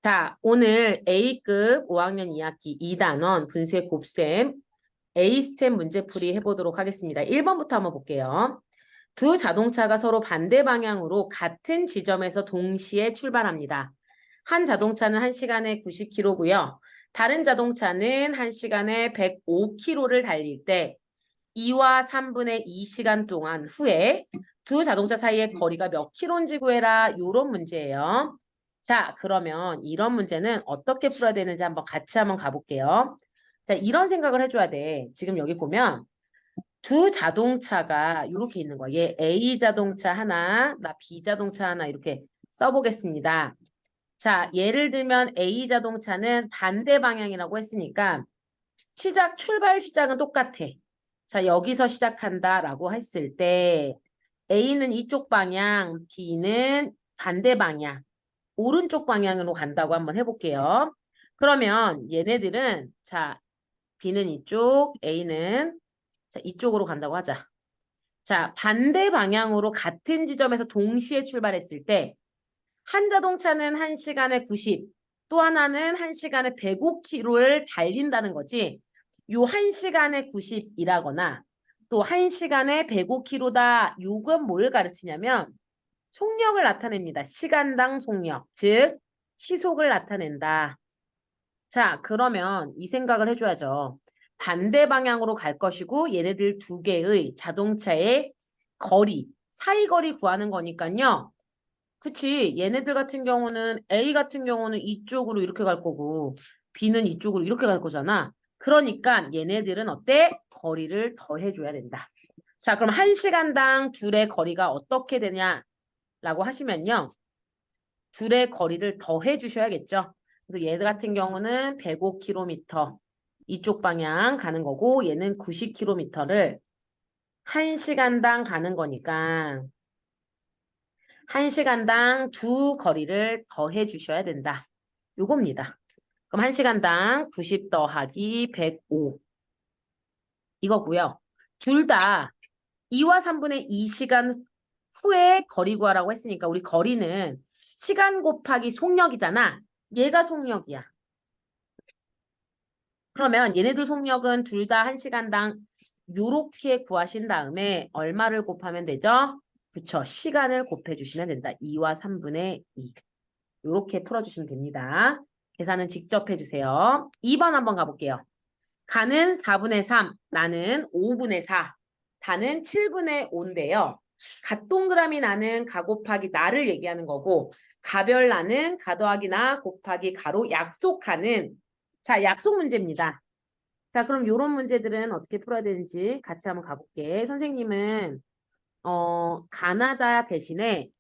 자, 오늘 A급 5학년 2학기 2단원 분수의 곱셈 A스텝 문제풀이 해보도록 하겠습니다. 1번부터 한번 볼게요. 두 자동차가 서로 반대 방향으로 같은 지점에서 동시에 출발합니다. 한 자동차는 1시간에 90km고요. 다른 자동차는 1시간에 105km를 달릴 때 2와 3분의 2시간 동안 후에 두 자동차 사이의 거리가 몇 킬로인지 구해라. 이런 문제예요. 자, 그러면 이런 문제는 어떻게 풀어야 되는지 같이 한번 가볼게요. 자, 이런 생각을 해줘야 돼. 지금 여기 보면 두 자동차가 이렇게 있는 거야. 얘 A 자동차 하나, 나 B 자동차 하나 이렇게 써보겠습니다. 자, 예를 들면 A 자동차는 반대 방향이라고 했으니까 출발 시작은 똑같아. 자, 여기서 시작한다라고 했을 때 A는 이쪽 방향, B는 반대 방향, 오른쪽 방향으로 간다고 한번 해볼게요. 그러면 얘네들은 자, B는 이쪽, A는 자, 이쪽으로 간다고 하자. 자, 반대 방향으로 같은 지점에서 동시에 출발했을 때 한 자동차는 1시간에 90, 또 하나는 1시간에 105km를 달린다는 거지. 요 1시간에 90이라거나 또 1시간에 105km다. 요건 뭘 가르치냐면 속력을 나타냅니다. 시간당 속력, 즉 시속을 나타낸다. 자, 그러면 이 생각을 해줘야죠. 반대 방향으로 갈 것이고 얘네들 두 개의 자동차의 거리, 사이거리 구하는 거니까요. 그치. 얘네들 같은 경우는 A 같은 경우는 이쪽으로 이렇게 갈 거고 B는 이쪽으로 이렇게 갈 거잖아. 그러니까 얘네들은 어때? 거리를 더해줘야 된다. 자, 그럼 1시간당 둘의 거리가 어떻게 되냐라고 하시면요. 둘의 거리를 더해 주셔야겠죠. 그래서 얘 같은 경우는 105km 이쪽 방향 가는 거고 얘는 90km를 1시간당 가는 거니까 1시간당 두 거리를 더해 주셔야 된다. 요겁니다. 그럼 1시간당 90 더하기 105 이거고요. 둘 다 2와 3분의 2시간 후에 거리 구하라고 했으니까 우리 거리는 시간 곱하기 속력이잖아. 얘가 속력이야. 그러면 얘네들 속력은 둘 다 1시간당 요렇게 구하신 다음에 얼마를 곱하면 되죠? 그쵸. 시간을 곱해주시면 된다. 2와 3분의 2. 요렇게 풀어주시면 됩니다. 계산은 직접 해주세요. 2번 한번 가볼게요. 가는 4분의 3, 나는 5분의 4, 다는 7분의 5인데요. 갓동그라미 나는 가 곱하기 나를 얘기하는 거고 가별 나는 가 더하기 나 곱하기 가로 약속하는 자, 약속 문제입니다. 자, 그럼 요런 문제들은 어떻게 풀어야 되는지 같이 한번 가볼게. 선생님은 가나다 대신에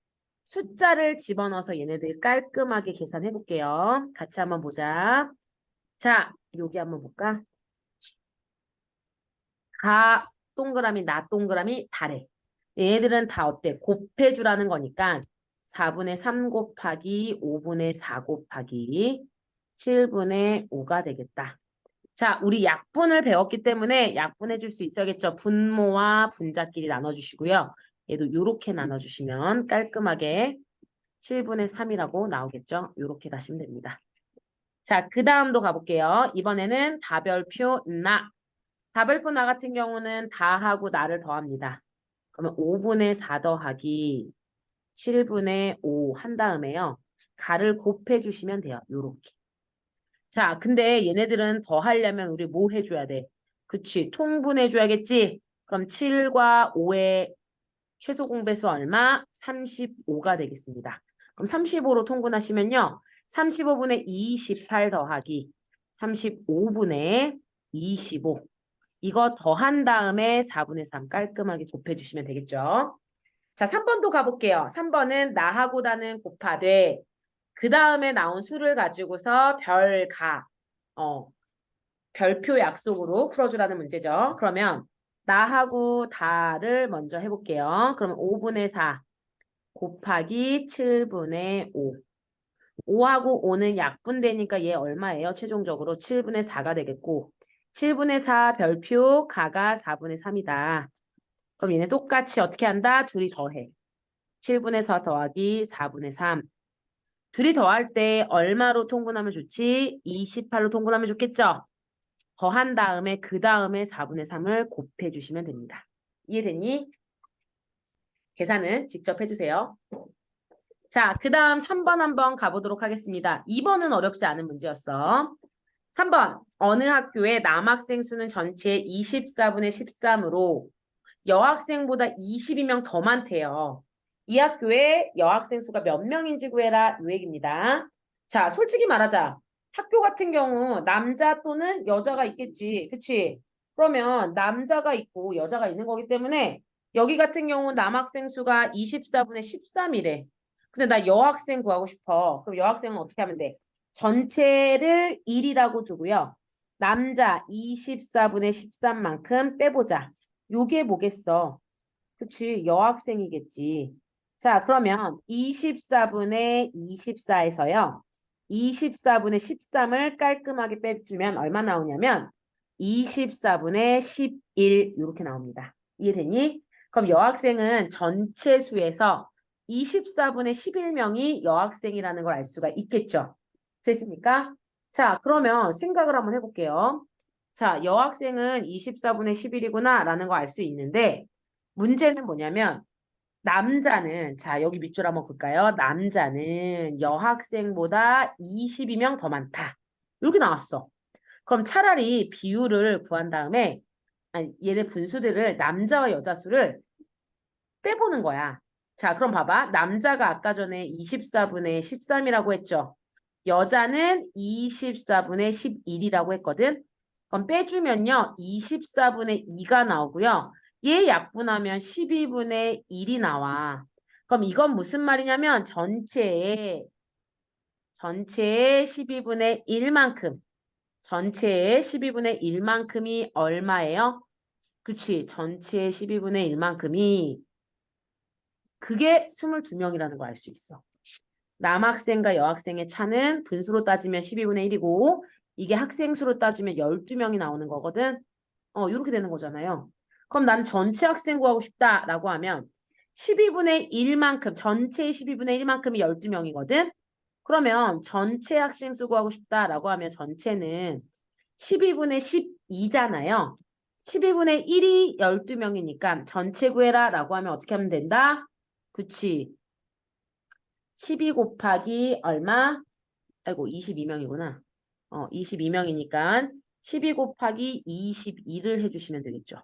숫자를 집어넣어서 얘네들 깔끔하게 계산해 볼게요. 같이 한번 보자. 자, 여기 한번 볼까? 가 동그라미 나 동그라미 다래. 얘들은 다 어때? 곱해주라는 거니까 4분의 3 곱하기 5분의 4 곱하기 7분의 5가 되겠다. 자, 우리 약분을 배웠기 때문에 약분해 줄 수 있어야겠죠. 분모와 분자끼리 나눠주시고요. 얘도 이렇게 나눠주시면 깔끔하게 7분의 3이라고 나오겠죠. 이렇게 가시면 됩니다. 자, 그 다음도 가볼게요. 이번에는 다별표 나. 다별표 나 같은 경우는 다하고 나를 더합니다. 그러면 5분의 4 더하기 7분의 5 한 다음에요. 가를 곱해주시면 돼요. 요렇게. 자, 근데 얘네들은 더 하려면 우리 뭐 해줘야 돼? 그치, 통분해줘야겠지? 그럼 7과 5의 최소 공배수 얼마? 35가 되겠습니다. 그럼 35로 통분하시면요. 35분의 28 더하기 35분의 25. 이거 더한 다음에 4분의 3 깔끔하게 곱해주시면 되겠죠. 자, 3번도 가볼게요. 3번은 나하고 다는 곱하되 그 다음에 나온 수를 가지고서 별표 약속으로 풀어주라는 문제죠. 그러면 나하고 다를 먼저 해볼게요. 그러면 5분의 4 곱하기 7분의 5. 5하고 5는 약분되니까 얘 얼마예요? 최종적으로 7분의 4가 되겠고 7분의 4 별표 가가 4분의 3이다. 그럼 얘네 똑같이 어떻게 한다? 둘이 더해. 7분의 4 더하기 4분의 3. 둘이 더할 때 얼마로 통분하면 좋지? 28로 통분하면 좋겠죠? 더한 다음에 그 다음에 4분의 3을 곱해 주시면 됩니다. 이해됐니? 계산은 직접 해주세요. 자, 그 다음 3번 한번 가보도록 하겠습니다. 2번은 어렵지 않은 문제였어. 3번. 어느 학교의 남학생 수는 전체의 24분의 13으로 여학생보다 22명 더 많대요. 이 학교에 여학생 수가 몇 명인지 구해라. 이 얘기입니다. 자, 솔직히 말하자. 학교 같은 경우 남자 또는 여자가 있겠지. 그치? 그러면 남자가 있고 여자가 있는 거기 때문에 여기 같은 경우 남학생 수가 24분의 13이래. 근데 나 여학생 구하고 싶어. 그럼 여학생은 어떻게 하면 돼? 전체를 1이라고 두고요. 남자 24분의 13만큼 빼보자. 요게 뭐겠어? 그치, 여학생이겠지. 자, 그러면 24분의 24에서요. 24분의 13을 깔끔하게 빼주면 얼마 나오냐면 24분의 11 이렇게 나옵니다. 이해되니? 그럼 여학생은 전체 수에서 24분의 11명이 여학생이라는 걸 알 수가 있겠죠. 됐습니까? 자, 그러면 생각을 한번 해볼게요. 자, 여학생은 24분의 11이구나 라는 거 알 수 있는데 문제는 뭐냐면 남자는 자 여기 밑줄 한번 볼까요? 남자는 여학생보다 22명 더 많다. 이렇게 나왔어. 그럼 차라리 비율을 구한 다음에 아니, 얘네 분수들을 남자와 여자 수를 빼보는 거야. 자, 그럼 봐봐. 남자가 아까 전에 24분의 13이라고 했죠. 여자는 24분의 11이라고 했거든. 그럼 빼주면요. 24분의 2가 나오고요. 얘 약분하면 12분의 1이 나와. 그럼 이건 무슨 말이냐면 전체의 12분의 1만큼 전체의 12분의 1만큼이 얼마예요? 그치. 전체의 12분의 1만큼이 그게 22명이라는 걸 알 수 있어. 남학생과 여학생의 차는 분수로 따지면 12분의 1이고 이게 학생 수로 따지면 12명이 나오는 거거든. 이렇게 되는 거잖아요. 그럼 난 전체 학생 구하고 싶다라고 하면 12분의 1만큼 전체의 12분의 1만큼이 12명이거든. 그러면 전체 학생 수 구하고 싶다라고 하면 전체는 12분의 12잖아요. 12분의 1이 12명이니까 전체 구해라 라고 하면 어떻게 하면 된다? 그치. 12 곱하기 얼마? 아이고 22명이구나. 22명이니까 12 곱하기 22를 해주시면 되겠죠.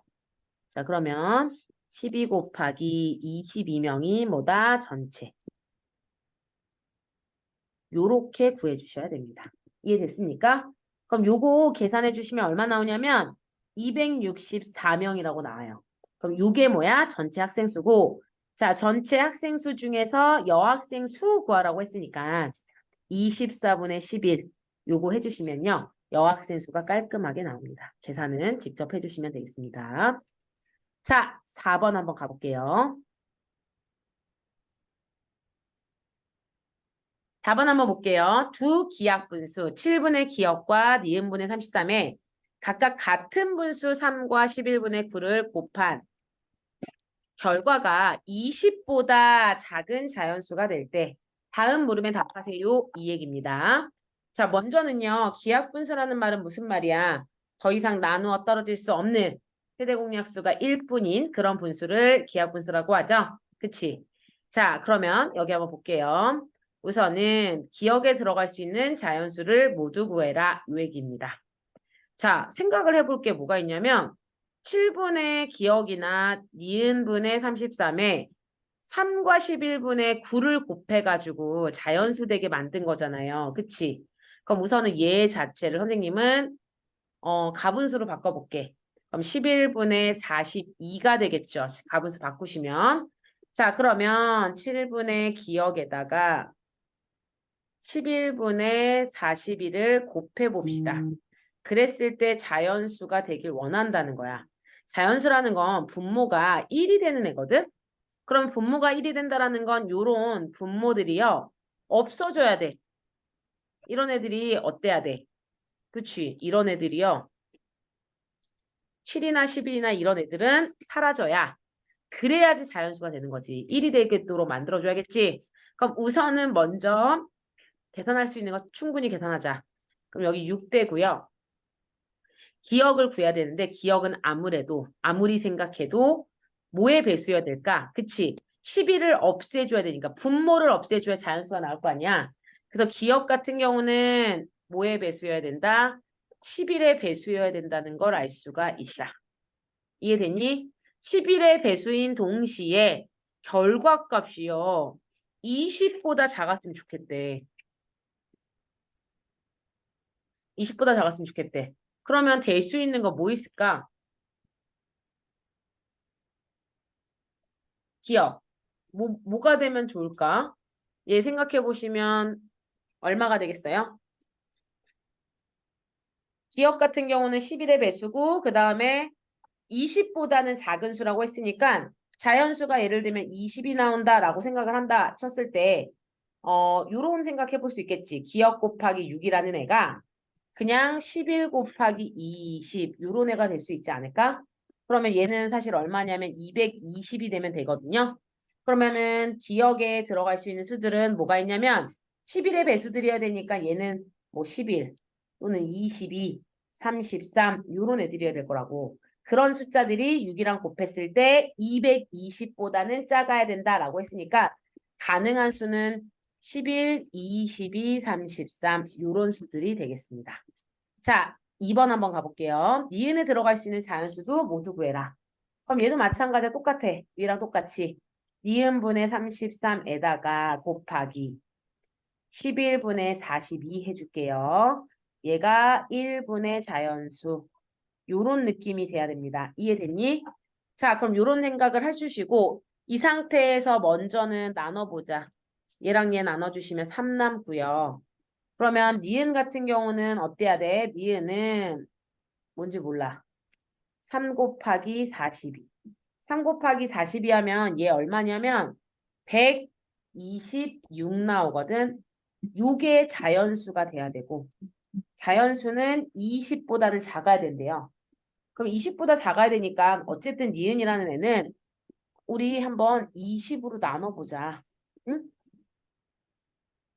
자 그러면 12 곱하기 22명이 뭐다? 전체. 요렇게 구해주셔야 됩니다. 이해됐습니까? 그럼 요거 계산해 주시면 얼마 나오냐면 264명이라고 나와요. 그럼 요게 뭐야? 전체 학생 수고 자 전체 학생 수 중에서 여학생 수 구하라고 했으니까 24분의 11 요거 해주시면요. 여학생 수가 깔끔하게 나옵니다. 계산은 직접 해주시면 되겠습니다. 자, 4번 한번 가볼게요. 4번 한번 볼게요. 두 기하 분수 7분의 기역과 니은분의 33에 각각 같은 분수 3과 11분의 9를 곱한 결과가 20보다 작은 자연수가 될 때 다음 물음에 답하세요. 이 얘기입니다. 자, 먼저는요. 기하분수라는 말은 무슨 말이야? 더 이상 나누어 떨어질 수 없는 최대공약수가 1뿐인 그런 분수를 기하분수라고 하죠. 그치? 자, 그러면 여기 한번 볼게요. 우선은 기억에 들어갈 수 있는 자연수를 모두 구해라. 이 얘기입니다. 자, 생각을 해볼 게 뭐가 있냐면 7분의 기억이나 니은분의 33에 3과 11분의 9를 곱해가지고 자연수 되게 만든 거잖아요. 그치? 그럼 우선은 얘 자체를 선생님은 가분수로 바꿔볼게. 그럼 11분의 42가 되겠죠. 가분수 바꾸시면. 자, 그러면 7분의 기억에다가 11분의 42를 곱해봅시다. 그랬을 때 자연수가 되길 원한다는 거야. 자연수라는 건 분모가 1이 되는 애거든? 그럼 분모가 1이 된다라는 건 요런 분모들이요. 없어져야 돼. 이런 애들이 어때야 돼? 그치? 이런 애들이요. 7이나 11이나 이런 애들은 사라져야 그래야지 자연수가 되는 거지. 1이 되도록 만들어줘야겠지? 그럼 우선은 먼저 계산할 수 있는 거 충분히 계산하자. 그럼 여기 6되고요. 기억을 구해야 되는데 기억은 아무리 생각해도 뭐의 배수여야 될까? 그치? 11을 없애줘야 되니까 분모를 없애줘야 자연수가 나올 거 아니야. 그래서 기억 같은 경우는 뭐의 배수여야 된다? 11의 배수여야 된다는 걸 알 수가 있다. 이해됐니? 11의 배수인 동시에 결과값이요. 20보다 작았으면 좋겠대. 20보다 작았으면 좋겠대. 그러면 될 수 있는 거 뭐 있을까? 기억. 뭐가 되면 좋을까? 얘 생각해 보시면 얼마가 되겠어요? 기억 같은 경우는 11의 배수고 그 다음에 20보다는 작은 수라고 했으니까 자연수가 예를 들면 20이 나온다라고 생각을 한다 쳤을 때 요런 생각해 볼 수 있겠지. 기억 곱하기 6이라는 애가 그냥 11 곱하기 20 요런 애가 될 수 있지 않을까? 그러면 얘는 사실 얼마냐면 220이 되면 되거든요. 그러면은 기억에 들어갈 수 있는 수들은 뭐가 있냐면 11의 배수들이어야 되니까 얘는 뭐 11 또는 22, 33 요런 애들이어야 될 거라고. 그런 숫자들이 6이랑 곱했을 때 220보다는 작아야 된다라고 했으니까 가능한 수는 11, 22, 33 요런 수들이 되겠습니다. 자, 2번 한번 가볼게요. 니은에 들어갈 수 있는 자연수도 모두 구해라. 그럼 얘도 마찬가지야. 똑같아. 위랑 똑같이. 니은분의 33에다가 곱하기 11분의 42 해줄게요. 얘가 1분의 자연수. 요런 느낌이 돼야 됩니다. 이해됐니? 자, 그럼 요런 생각을 해주시고 이 상태에서 먼저는 나눠보자. 얘랑 얘 나눠주시면 3 남고요. 그러면 니은 같은 경우는 어때야 돼? 니은은 뭔지 몰라. 3 곱하기 42. 3 곱하기 42 하면 얘 얼마냐면 126 나오거든. 요게 자연수가 돼야 되고 자연수는 20보다는 작아야 된대요. 그럼 20보다 작아야 되니까 어쨌든 니은이라는 애는 우리 한번 20으로 나눠보자. 응?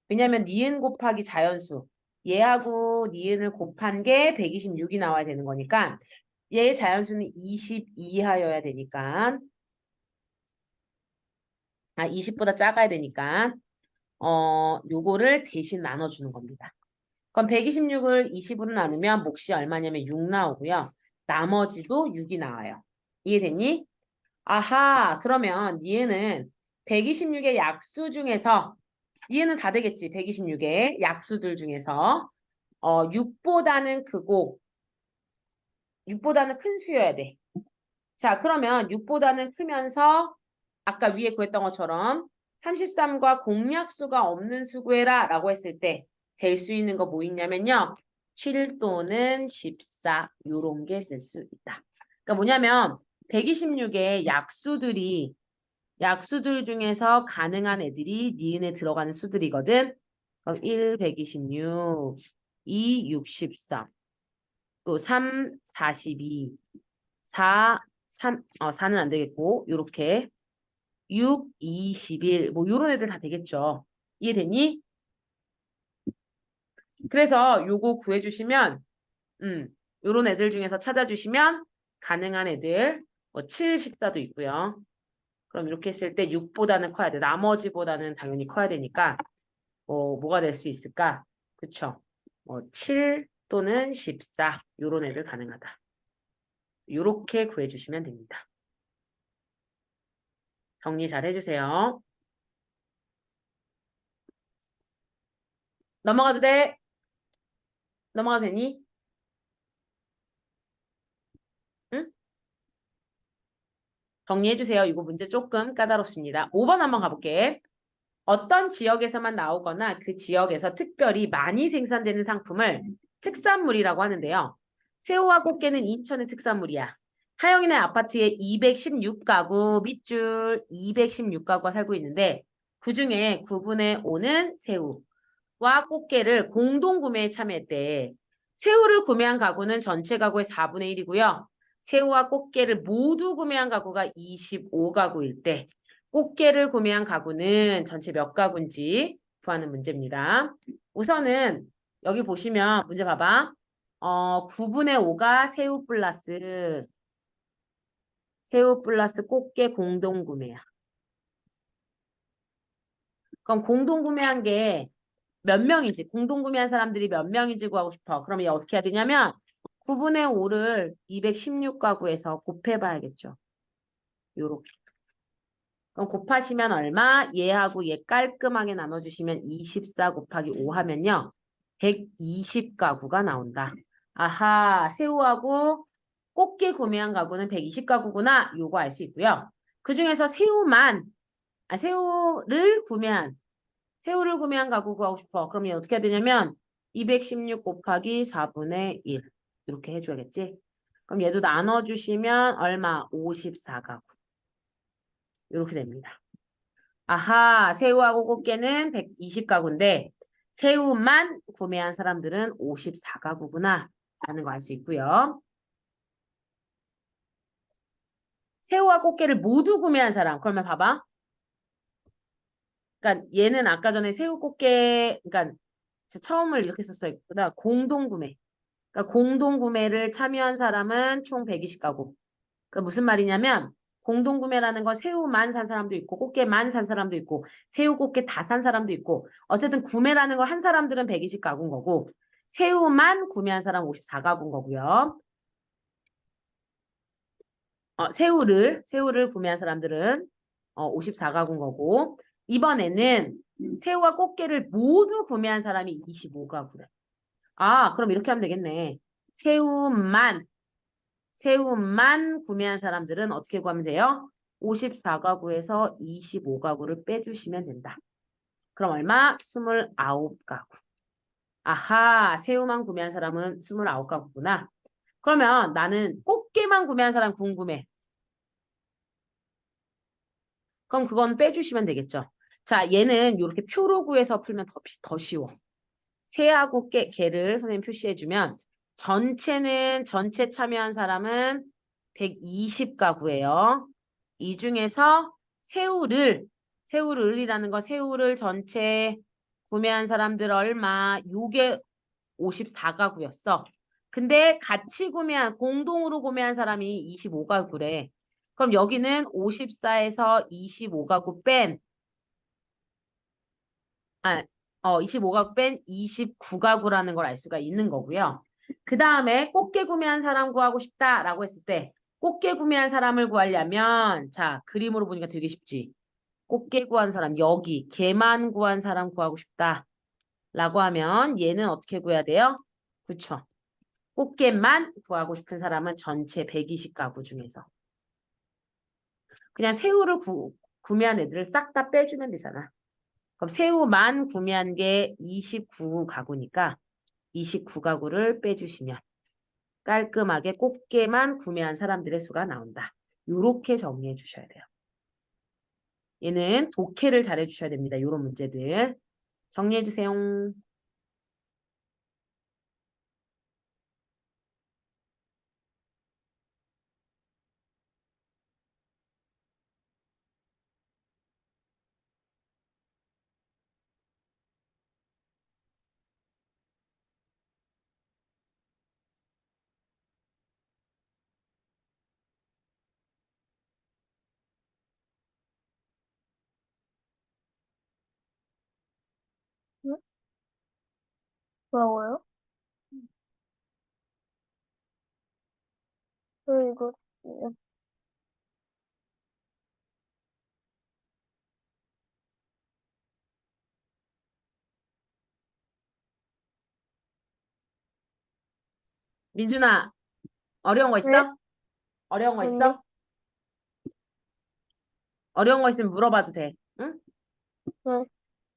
왜냐면 니은 곱하기 자연수. 얘하고 니은을 곱한 게 126이 나와야 되는 거니까 얘의 자연수는 22 하여야 되니까 20보다 작아야 되니까 요거를 대신 나눠주는 겁니다. 그럼 126을 20으로 나누면 몫이 얼마냐면 6 나오고요. 나머지도 6이 나와요. 이해됐니? 아하, 그러면 니은은 126의 약수 중에서 니은은 다 되겠지. 126의 약수들 중에서 6보다는 크고 6보다는 큰 수여야 돼. 자, 그러면 6보다는 크면서 아까 위에 구했던 것처럼 33과 공약수가 없는 수 구해라 라고 했을 때 될 수 있는 거 뭐 있냐면요. 7 또는 14 요런 게 될 수 있다. 그러니까 뭐냐면 126의 약수들 중에서 가능한 애들이 니은에 들어가는 수들이거든. 그럼 1, 126, 2, 63, 또 3, 42, 4, 4는 안 되겠고, 요렇게 6, 21, 뭐 요런 애들 다 되겠죠. 이해됐니? 그래서 요거 구해주시면, 요런 애들 중에서 찾아주시면 가능한 애들, 뭐 7, 14도 있고요. 그럼 이렇게 했을 때 6보다는 커야 돼. 나머지보다는 당연히 커야 되니까, 뭐가 될 수 있을까? 그쵸? 7 또는 14, 요런 애들 가능하다. 요렇게 구해주시면 됩니다. 정리 잘 해주세요. 넘어가도 돼? 넘어가도 되니? 응? 정리해주세요. 이거 문제 조금 까다롭습니다. 5번 한번 가볼게. 어떤 지역에서만 나오거나 그 지역에서 특별히 많이 생산되는 상품을 특산물이라고 하는데요. 새우와 꽃게는 인천의 특산물이야. 하영이네 아파트에 216가구, 밑줄 216가구가 살고 있는데 그중에 9분의 5는 새우와 꽃게를 공동 구매에 참여했대. 새우를 구매한 가구는 전체 가구의 4분의 1이고요. 새우와 꽃게를 모두 구매한 가구가 25가구일 때 꽃게를 구매한 가구는 전체 몇 가구인지 구하는 문제입니다. 우선은 여기 보시면 문제 봐봐. 9분의 5가 새우 플러스 꽃게 공동 구매야. 그럼 공동 구매한 게 몇 명이지? 공동 구매한 사람들이 몇 명인지 구하고 싶어. 그럼 얘 어떻게 해야 되냐면 9분의 5를 216가구에서 곱해봐야겠죠. 요렇게. 그럼 곱하시면 얼마? 얘하고 얘 깔끔하게 나눠주시면 24 곱하기 5 하면요. 120가구가 나온다. 아하, 새우하고 꽃게 구매한 가구는 120가구구나. 요거 알 수 있고요. 그중에서 새우를 구매한 가구 구하고 싶어. 그럼 얘 어떻게 해야 되냐면 216 곱하기 4분의 1 이렇게 해줘야겠지. 그럼 얘도 나눠주시면 얼마? 54가구. 이렇게 됩니다. 아하, 새우하고 꽃게는 120가구인데 새우만 구매한 사람들은 54가구구나 라는 거 알 수 있고요. 새우와 꽃게를 모두 구매한 사람. 그러면 봐봐. 그러니까 얘는 아까 전에 새우 꽃게 그러니까 처음을 이렇게 썼어요. 공동구매. 그러니까 공동구매를 참여한 사람은 총 120가구. 그 무슨 말이냐면 공동구매라는 건 새우만 산 사람도 있고 꽃게만 산 사람도 있고 새우 꽃게 다 산 사람도 있고 어쨌든 구매라는 거 한 사람들은 120가구인 거고 새우만 구매한 사람 54가구인 거고요. 새우를 구매한 사람들은 54가구인 거고 이번에는 새우와 꽃게를 모두 구매한 사람이 25가구래. 아, 그럼 이렇게 하면 되겠네. 새우만 구매한 사람들은 어떻게 구하면 돼요? 54가구에서 25가구를 빼주시면 된다. 그럼 얼마? 29가구. 아하, 새우만 구매한 사람은 29가구구나. 그러면 나는 꽃게만 구매한 사람 궁금해. 그럼 그건 빼주시면 되겠죠. 자, 얘는 이렇게 표로 구해서 풀면 더 쉬워. 새하고 개를 선생님 표시해주면 전체 참여한 사람은 120가구예요. 이 중에서 새우를이라는 거 새우를 전체 구매한 사람들 얼마? 요게 54가구였어. 근데 공동으로 구매한 사람이 25가구래. 그럼 여기는 54에서 25가구 뺀 25가구 뺀 29가구라는 걸 알 수가 있는 거고요. 그 다음에 꽃게 구매한 사람 구하고 싶다라고 했을 때 꽃게 구매한 사람을 구하려면 자, 그림으로 보니까 되게 쉽지. 꽃게 구한 사람 여기 개만 구한 사람 구하고 싶다라고 하면 얘는 어떻게 구해야 돼요? 그쵸. 꽃게만 구하고 싶은 사람은 전체 120가구 중에서 그냥 새우를 구매한 애들을 싹 다 빼주면 되잖아. 그럼 새우만 구매한 게 29가구니까 29가구를 빼주시면 깔끔하게 꽃게만 구매한 사람들의 수가 나온다. 이렇게 정리해 주셔야 돼요. 얘는 독해를 잘해 주셔야 됩니다. 이런 문제들. 정리해 주세요. 응? 뭐라고요? 이거, 민준아, 어려운 거 네? 있어? 어려운 거 아니요? 있어? 어려운 거 있으면 물어봐도 돼. 응? 네.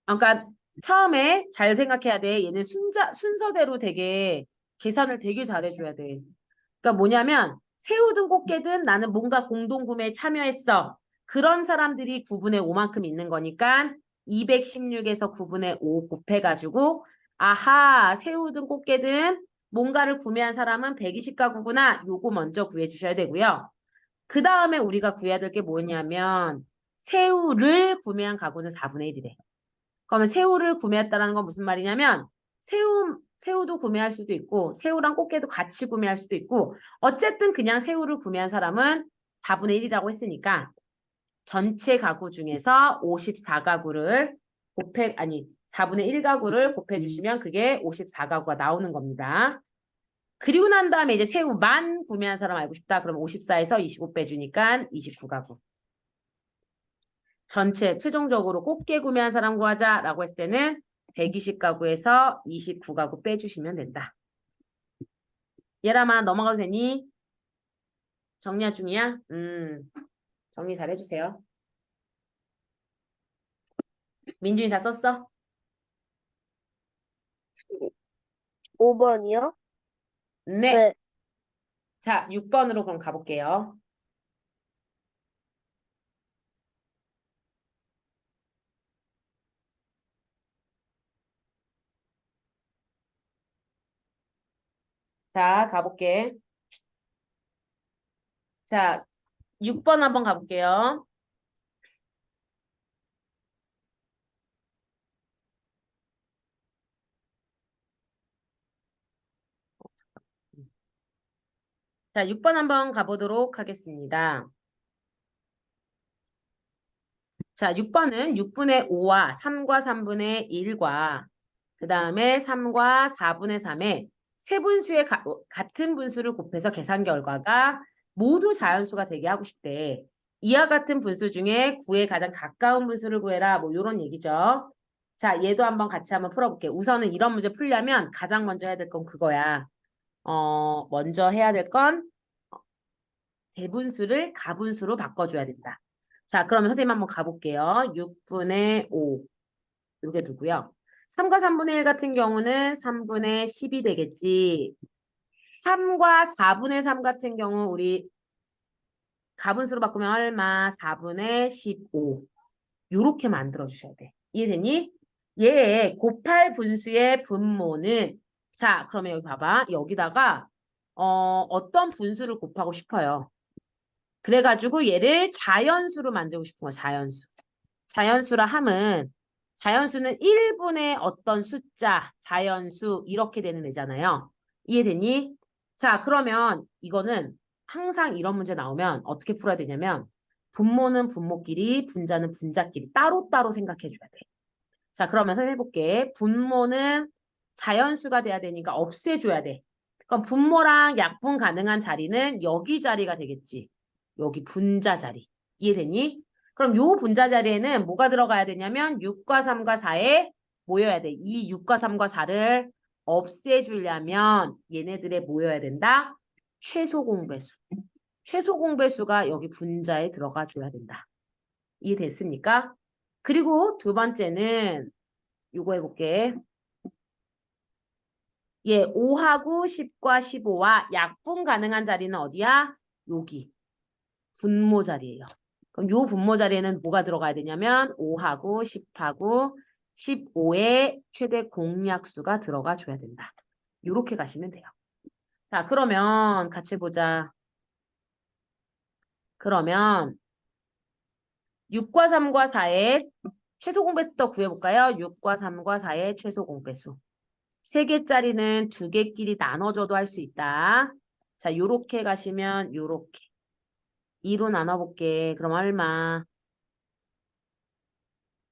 그러니까 처음에 잘 생각해야 돼. 얘는 순서대로 계산을 되게 잘해줘야 돼. 그러니까 뭐냐면 새우든 꽃게든 나는 뭔가 공동구매에 참여했어. 그런 사람들이 9분의 5만큼 있는 거니까 216에서 9분의 5 곱해가지고 아하 새우든 꽃게든 뭔가를 구매한 사람은 120가구구나. 요거 먼저 구해주셔야 되고요. 그 다음에 우리가 구해야 될 게 뭐냐면 새우를 구매한 가구는 4분의 1이래. 그러면 새우를 구매했다라는 건 무슨 말이냐면 새우도 구매할 수도 있고 새우랑 꽃게도 같이 구매할 수도 있고 어쨌든 그냥 새우를 구매한 사람은 4분의 1이라고 했으니까 전체 가구 중에서 54가구를 4분의 1가구를 곱해주시면 그게 54가구가 나오는 겁니다. 그리고 난 다음에 이제 새우만 구매한 사람 알고 싶다. 그럼 54에서 25 빼주니까 29가구. 전체 최종적으로 꽃게 구매한 사람 구하자라고 했을 때는 120가구에서 29가구 빼주시면 된다. 얘라마 넘어가도 되니? 정리할 중이야? 정리 잘 해주세요. 민준이 다 썼어? 5번이요? 네. 네. 자, 6번으로 그럼 가볼게요. 자, 가볼게. 자, 6번 한번 가볼게요. 자, 6번 한번 가보도록 하겠습니다. 자, 6번은 6분의 5와 3과 3분의 1과 그 다음에 3과 4분의 3의 세 분수의 같은 분수를 곱해서 계산 결과가 모두 자연수가 되게 하고 싶대. 이와 같은 분수 중에 9에 가장 가까운 분수를 구해라. 뭐 이런 얘기죠. 자, 얘도 한번 같이 한번 풀어볼게. 우선은 이런 문제 풀려면 가장 먼저 해야 될 건 그거야. 먼저 해야 될 건 대분수를 가분수로 바꿔줘야 된다. 자, 그러면 선생님 한번 가볼게요. 6분의 5. 이게 누구요? 3과 3분의 1 같은 경우는 3분의 10이 되겠지. 3과 4분의 3 같은 경우 우리 가분수로 바꾸면 얼마? 4분의 15. 요렇게 만들어 주셔야 돼. 이해되니? 얘의 곱할 분수의 분모는 자, 그러면 여기 봐봐. 여기다가 어떤 분수를 곱하고 싶어요. 그래가지고 얘를 자연수로 만들고 싶은 거야. 자연수. 자연수라 함은 자연수는 1분의 어떤 숫자, 자연수 이렇게 되는 애잖아요. 이해되니? 자, 그러면 이거는 항상 이런 문제 나오면 어떻게 풀어야 되냐면 분모는 분모끼리, 분자는 분자끼리 따로따로 생각해 줘야 돼. 자, 그러면서 해볼게. 분모는 자연수가 돼야 되니까 없애줘야 돼. 그럼 분모랑 약분 가능한 자리는 여기 자리가 되겠지. 여기 분자 자리. 이해되니? 그럼 요 분자 자리에는 뭐가 들어가야 되냐면 6과 3과 4에 모여야 돼. 이 6과 3과 4를 없애주려면 얘네들에 모여야 된다. 최소 공배수. 최소 공배수가 여기 분자에 들어가 줘야 된다. 이해됐습니까? 그리고 두 번째는 요거 해볼게. 예, 5하고 10과 15와 약분 가능한 자리는 어디야? 여기. 분모 자리예요. 그럼 요 분모 자리에는 뭐가 들어가야 되냐면 5하고 10하고 15의 최대 공약수가 들어가 줘야 된다. 요렇게 가시면 돼요. 자, 그러면 같이 보자. 그러면 6과 3과 4의 최소 공배수부터 구해볼까요? 6과 3과 4의 최소 공배수. 3개짜리는 2개끼리 나눠줘도 할 수 있다. 자, 요렇게 가시면 요렇게. 2로 나눠볼게. 그럼 얼마?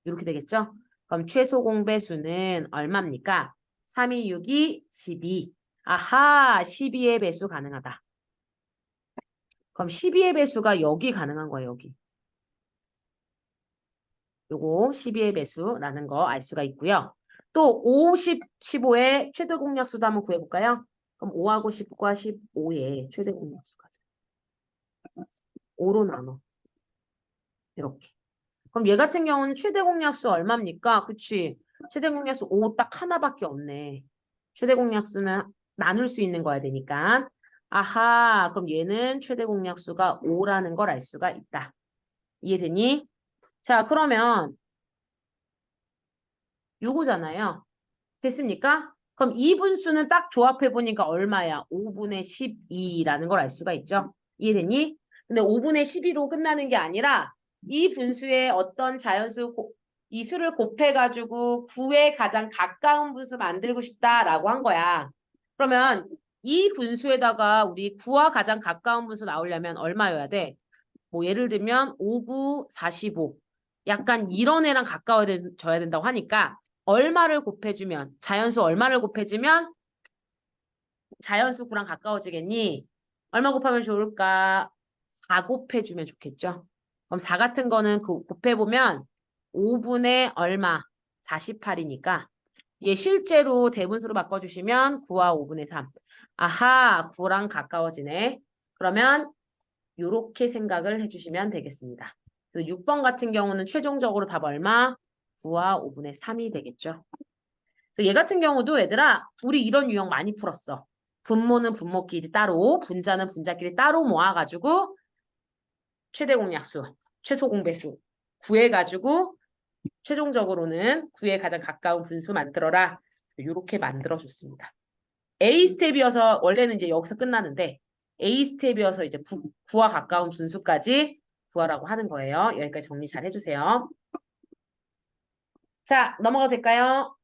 이렇게 되겠죠? 그럼 최소 공배수는 얼마입니까? 3이 6이 12. 아하, 12의 배수 가능하다. 그럼 12의 배수가 여기 가능한 거예요, 여기. 요거 12의 배수라는 거 알 수가 있고요. 또 50, 15의 최대 공약수도 한번 구해볼까요? 그럼 5하고 10과 15의 최대 공약수가 5로 나눠. 이렇게. 그럼 얘 같은 경우는 최대 공약수 얼마입니까? 그치? 최대 공약수 5 딱 하나밖에 없네. 최대 공약수는 나눌 수 있는 거야 되니까. 아하, 그럼 얘는 최대 공약수가 5라는 걸 알 수가 있다. 이해되니? 자, 그러면 요거잖아요. 됐습니까? 그럼 이 분수는 딱 조합해보니까 얼마야? 5분의 12라는 걸 알 수가 있죠? 이해되니? 근데 5분의 12로 끝나는 게 아니라 이 분수의 어떤 자연수 이 수를 곱해가지고 9에 가장 가까운 분수 만들고 싶다라고 한 거야. 그러면 이 분수에다가 우리 9와 가장 가까운 분수 나오려면 얼마여야 돼? 뭐 예를 들면 5, 9, 45. 약간 이런 애랑 가까워져야 된다고 하니까 얼마를 곱해주면 자연수 얼마를 곱해주면 자연수 9랑 가까워지겠니? 얼마 곱하면 좋을까? 4 곱해주면 좋겠죠? 그럼 4 같은 거는 곱해보면 5분의 얼마? 48이니까 얘 실제로 대분수로 바꿔주시면 9와 5분의 3. 아하, 9랑 가까워지네. 그러면 요렇게 생각을 해주시면 되겠습니다. 6번 같은 경우는 최종적으로 답 얼마? 9와 5분의 3이 되겠죠. 그래서 얘 같은 경우도 얘들아 우리 이런 유형 많이 풀었어. 분모는 분모끼리 따로, 분자는 분자끼리 따로 모아가지고 최대 공약수, 최소 공배수 구해가지고 최종적으로는 9에 가장 가까운 분수 만들어라. 이렇게 만들어줬습니다. A 스텝이어서 원래는 이제 여기서 끝나는데 A 스텝이어서 이제 9와 가까운 분수까지 구하라고 하는 거예요. 여기까지 정리 잘 해주세요. 자, 넘어가도 될까요?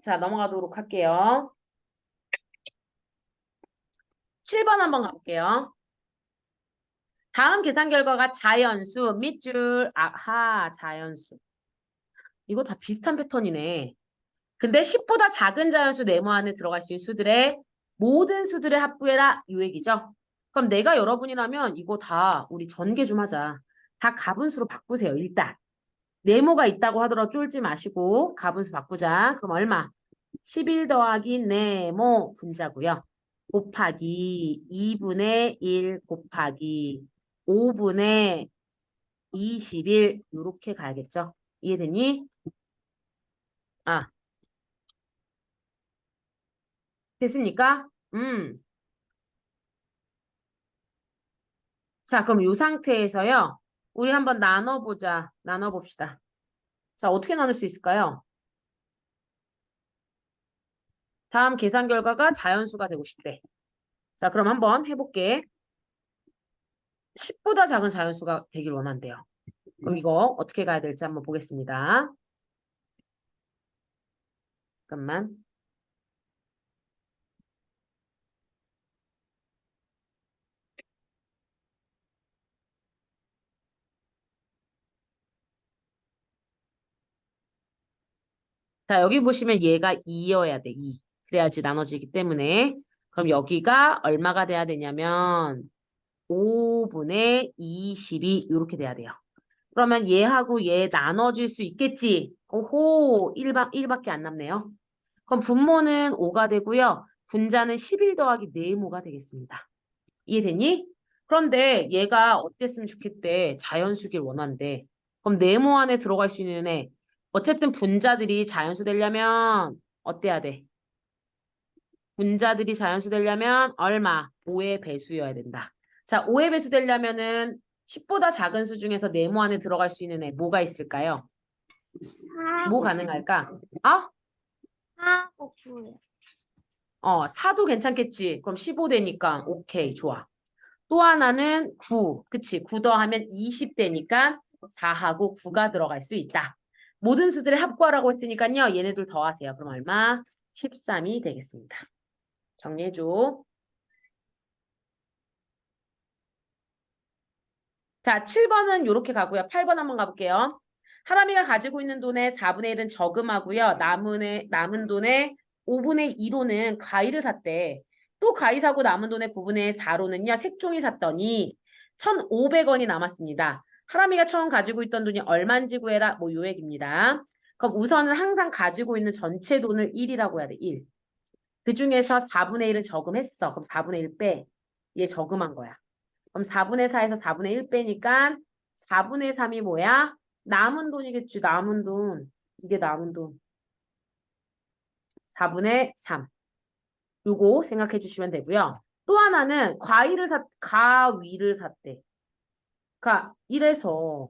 자, 넘어가도록 할게요. 7번 한번 가볼게요. 다음 계산 결과가 자연수, 밑줄, 아하, 자연수. 이거 다 비슷한 패턴이네. 근데 10보다 작은 자연수 네모 안에 들어갈 수 있는 수들의 모든 수들의 합부해라 이 얘기죠. 그럼 내가 여러분이라면 이거 다 우리 전개 좀 하자. 다 가분수로 바꾸세요. 일단. 네모가 있다고 하더라도 쫄지 마시고 가분수 바꾸자. 그럼 얼마? 11 더하기 네모 분자고요. 곱하기 2분의 1 곱하기 5분의 21 이렇게 가야겠죠. 이해되니? 아, 됐습니까? 자, 그럼 이 상태에서요. 우리 한번 나눠보자. 나눠봅시다. 자, 어떻게 나눌 수 있을까요? 다음 계산 결과가 자연수가 되고 싶대. 자, 그럼 한번 해볼게. 10보다 작은 자연수가 되길 원한대요. 그럼 이거 어떻게 가야 될지 한번 보겠습니다. 잠깐만. 자, 여기 보시면 얘가 2여야 돼. 2. 그래야지 나눠지기 때문에. 그럼 여기가 얼마가 돼야 되냐면 5분의 22 이렇게 돼야 돼요. 그러면 얘하고 얘 나눠질 수 있겠지? 오호, 1밖에 안 남네요. 그럼 분모는 5가 되고요. 분자는 11 더하기 네모가 되겠습니다. 이해되니? 그런데 얘가 어땠으면 좋겠대? 자연수길 원한대. 그럼 네모 안에 들어갈 수 있는 애. 어쨌든 분자들이 자연수 되려면 어때야 돼? 분자들이 자연수 되려면 얼마? 5의 배수여야 된다. 자, 5의 배수 되려면은 10보다 작은 수 중에서 네모 안에 들어갈 수 있는 애 뭐가 있을까요? 뭐 4, 가능할까? 아? 4하고 9요. 4도 괜찮겠지. 그럼 15 되니까 오케이, 좋아. 또 하나는 9. 그치? 9 더하면 20 되니까 4하고 9가 들어갈 수 있다. 모든 수들의 합과라고 했으니까요. 얘네들 더하세요. 그럼 얼마? 13이 되겠습니다. 정리해줘. 자, 7번은 이렇게 가고요. 8번 한번 가볼게요. 하람이가 가지고 있는 돈의 4분의 1은 저금하고요. 남은 돈의 5분의 2로는 과일을 샀대. 또 과일 사고 남은 돈의 9분의 4로는요. 색종이 샀더니 1,500원이 남았습니다. 하람이가 처음 가지고 있던 돈이 얼마인지 구해라. 뭐 요 얘기입니다. 그럼 우선은 항상 가지고 있는 전체 돈을 1이라고 해야 돼. 1. 그 중에서 4분의 1은 저금했어. 그럼 4분의 1 빼. 얘 저금한 거야. 그럼 4분의 4에서 4분의 1 빼니까 4분의 3이 뭐야? 남은 돈이겠지. 남은 돈. 이게 남은 돈. 4분의 3. 요거 생각해 주시면 되고요. 또 하나는 가위를 샀대. 그러니까 이래서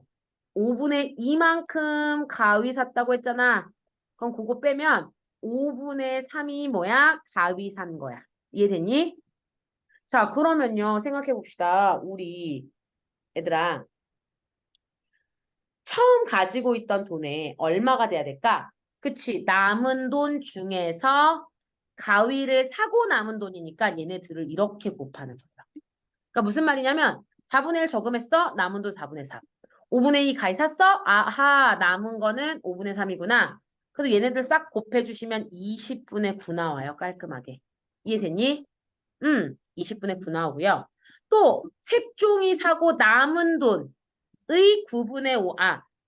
5분의 2만큼 가위 샀다고 했잖아. 그럼 그거 빼면 5분의 3이 뭐야? 가위 산 거야. 이해됐니? 자, 그러면요. 생각해 봅시다. 우리 얘들아. 처음 가지고 있던 돈에 얼마가 돼야 될까? 그치. 남은 돈 중에서 가위를 사고 남은 돈이니까 얘네들을 이렇게 곱하는 거야. 그러니까 무슨 말이냐면 4분의 1 저금했어? 남은 돈 4분의 3. 5분의 2 가위 샀어? 아하, 남은 거는 5분의 3이구나. 그래서 얘네들 싹 곱해주시면 20분의 9 나와요. 깔끔하게. 이해됐니? 20분의 9 나오고요. 또 색종이 사고 남은 돈의 9분의 5,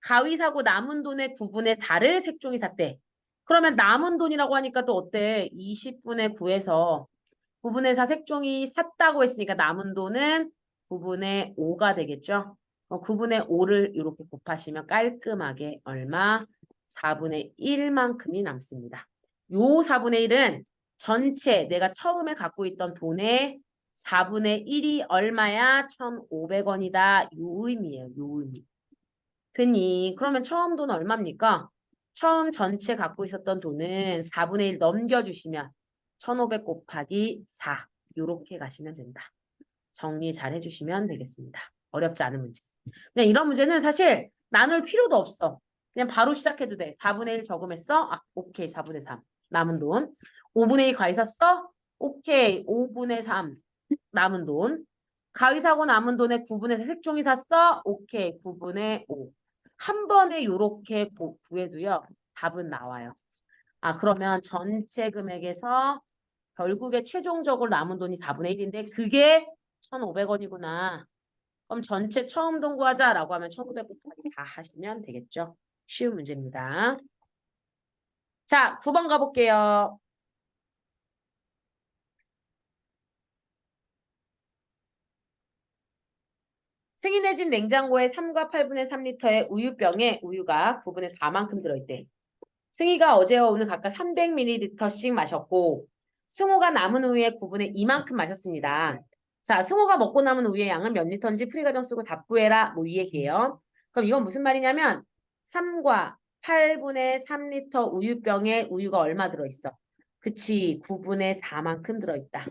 가위 사고 남은 돈의 9분의 4를 색종이 샀대. 그러면 남은 돈이라고 하니까 또 어때? 20분의 9에서 9분의 4 색종이 샀다고 했으니까 남은 돈은 9분의 5가 되겠죠? 9분의 5를 이렇게 곱하시면 깔끔하게 얼마? 4분의 1만큼이 남습니다. 요 4분의 1은 전체 내가 처음에 갖고 있던 돈의 4분의 1이 얼마야? 1,500원이다. 요 의미예요. 요 의미. 됐니? 그러면 처음 돈 얼마입니까? 처음 전체 갖고 있었던 돈은 4분의 1 넘겨주시면 1,500 곱하기 4 요렇게 가시면 된다. 정리 잘 해주시면 되겠습니다. 어렵지 않은 문제. 그냥 이런 문제는 사실 나눌 필요도 없어. 그냥 바로 시작해도 돼. 4분의 1 저금했어? 오케이. 4분의 3. 남은 돈. 5분의 2 가위 샀어? 오케이. 5분의 3. 남은 돈. 가위 사고 남은 돈에 9분의 4 색종이 샀어? 오케이. 9분의 5. 한 번에 요렇게 구해도요. 답은 나와요. 그러면 전체 금액에서 결국에 최종적으로 남은 돈이 4분의 1인데 그게 1,500원이구나. 그럼 전체 처음 돈 구하자라고 하면 1,500 곱하기 4 하시면 되겠죠. 쉬운 문제입니다. 자, 9번 가볼게요. 승인해진 냉장고에 3과 8분의 3리터의 우유병에 우유가 9분의 4만큼 들어있대. 승희가 어제와 오늘 각각 300ml씩 마셨고 승호가 남은 우유의 9분의 2만큼 마셨습니다. 자, 승호가 먹고 남은 우유의 양은 몇 리터인지 풀이과정 쓰고 답 구해라. 뭐 이 얘기예요. 그럼 이건 무슨 말이냐면 3과 8분의 3리터 우유병에 우유가 얼마 들어있어? 그치, 9분의 4만큼 들어있다.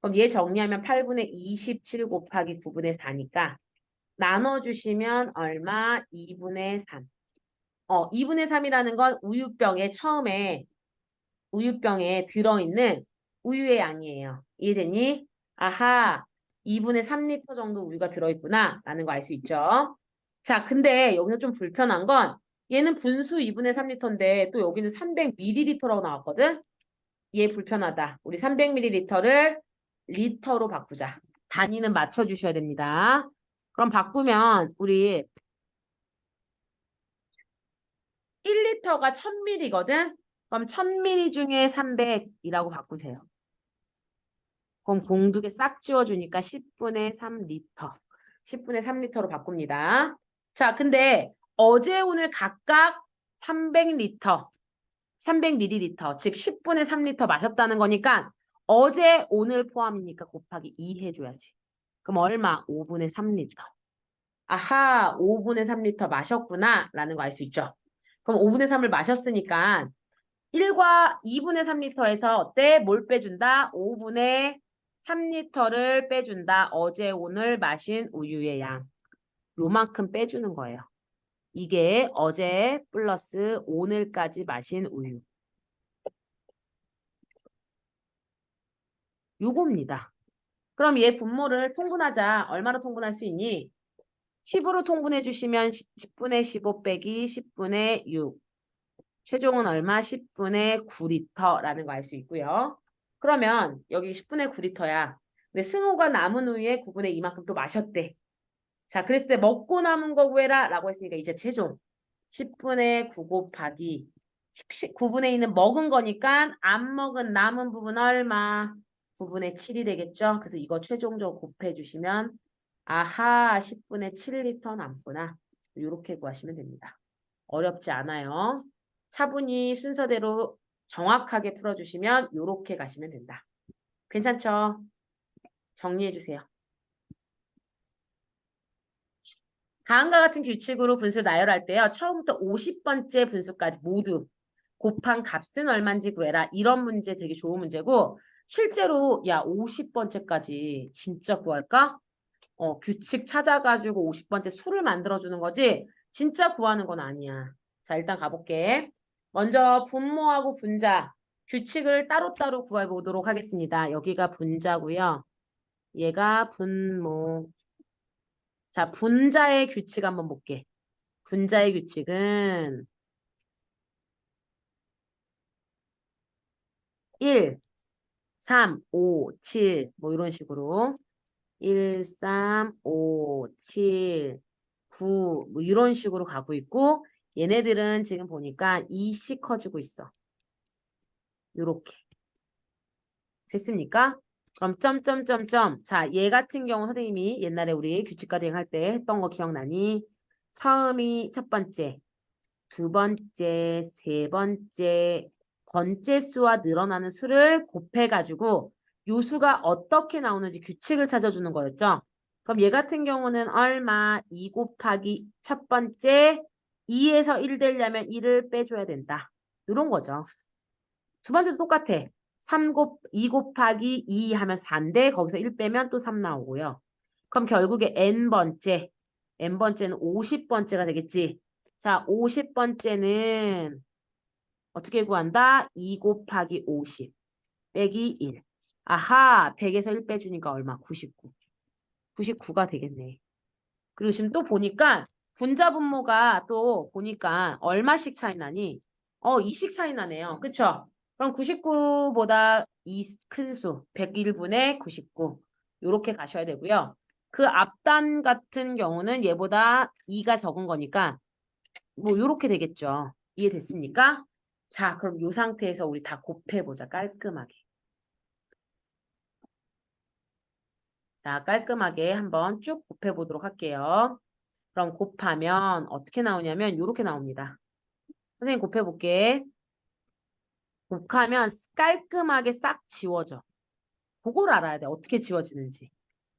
그럼 얘 정리하면 8분의 27 곱하기 9분의 4니까 나눠주시면 얼마? 2분의 3. 2분의 3이라는 건 우유병에 들어있는 우유의 양이에요. 이해됐니? 아하, 2분의 3리터 정도 우유가 들어있구나 라는 거 알 수 있죠. 자, 근데 여기서 좀 불편한 건 얘는 분수 2분의 3리터인데 또 여기는 300ml라고 나왔거든? 얘 불편하다. 우리 300ml를 리터로 바꾸자. 단위는 맞춰주셔야 됩니다. 그럼 바꾸면 우리 1리터가 1000ml거든? 그럼 1000ml 중에 300이라고 바꾸세요. 그럼 공두개 싹 지워주니까 10분의 3리터. 10분의 3리터로 바꿉니다. 자, 근데 어제 오늘 각각 300리터, 300ml, 즉 10분의 3리터 마셨다는 거니까 어제 오늘 포함이니까 곱하기 2 해줘야지. 그럼 얼마? 5분의 3리터. 아하, 5분의 3리터 마셨구나 라는 거 알 수 있죠. 그럼 5분의 3을 마셨으니까 1과 2분의 3리터에서 어때? 뭘 빼준다? 5분의 3리터를 빼준다. 어제 오늘 마신 우유의 양. 요만큼 빼주는 거예요. 이게 어제 플러스 오늘까지 마신 우유. 요겁니다. 그럼 얘 분모를 통분하자. 얼마로 통분할 수 있니? 10으로 통분해 주시면 10분의 15 빼기 10분의 6. 최종은 얼마? 10분의 9리터라는 거 알 수 있고요. 그러면 여기 10분의 9리터야. 근데 승호가 남은 우유에 9분의 2만큼 또 마셨대. 자, 그랬을 때 먹고 남은 거 구해라 라고 했으니까 이제 최종 10분의 9 곱하기 9분의 2는 먹은 거니까 안 먹은 남은 부분 얼마? 9분의 7이 되겠죠? 그래서 이거 최종적으로 곱해주시면 아하 10분의 7리터 남구나. 이렇게 구하시면 됩니다. 어렵지 않아요. 차분히 순서대로 정확하게 풀어주시면 이렇게 가시면 된다. 괜찮죠? 정리해주세요. 다음과 같은 규칙으로 분수를 나열할 때요. 처음부터 50번째 분수까지 모두 곱한 값은 얼마인지 구해라. 이런 문제 되게 좋은 문제고 실제로 야 50번째까지 진짜 구할까? 규칙 찾아가지고 50번째 수를 만들어주는 거지 진짜 구하는 건 아니야. 자, 일단 가볼게. 먼저 분모하고 분자 규칙을 따로따로 구해보도록 하겠습니다. 여기가 분자고요. 얘가 분모. 자, 분자의 규칙 한번 볼게. 분자의 규칙은 1, 3, 5, 7, 뭐 이런 식으로 1, 3, 5, 7, 9, 뭐 이런 식으로 가고 있고 얘네들은 지금 보니까 2씩 커지고 있어. 요렇게. 됐습니까? 그럼 점점점점. 자, 얘 같은 경우 선생님이 옛날에 우리 규칙과 대응할 때 했던 거 기억나니? 처음이 첫 번째, 두 번째, 세 번째, 번째 수와 늘어나는 수를 곱해가지고 요 수가 어떻게 나오는지 규칙을 찾아주는 거였죠. 그럼 얘 같은 경우는 얼마? 2 곱하기 첫 번째 2에서 1 되려면 1을 빼줘야 된다. 이런 거죠. 두 번째도 똑같아. 2 곱하기 2 하면 4인데 거기서 1 빼면 또 3 나오고요. 그럼 결국에 n번째는 50번째가 되겠지. 자, 50번째는 어떻게 구한다? 2 곱하기 50 빼기 1. 아하, 100에서 1 빼주니까 얼마? 99. 99가 되겠네. 그리고 지금 또 보니까 분자 분모가 또 보니까 얼마씩 차이 나니? 2씩 차이 나네요. 그쵸? 그럼 99보다 2 큰 수, 101분의 99. 요렇게 가셔야 되고요. 그 앞단 같은 경우는 얘보다 2가 적은 거니까 뭐 요렇게 되겠죠. 이해됐습니까? 자, 그럼 요 상태에서 우리 다 곱해보자. 깔끔하게. 자, 깔끔하게 한번 쭉 곱해보도록 할게요. 그럼 곱하면 어떻게 나오냐면 요렇게 나옵니다. 선생님 곱해볼게. 곱하면 깔끔하게 싹 지워져. 그걸 알아야 돼. 어떻게 지워지는지.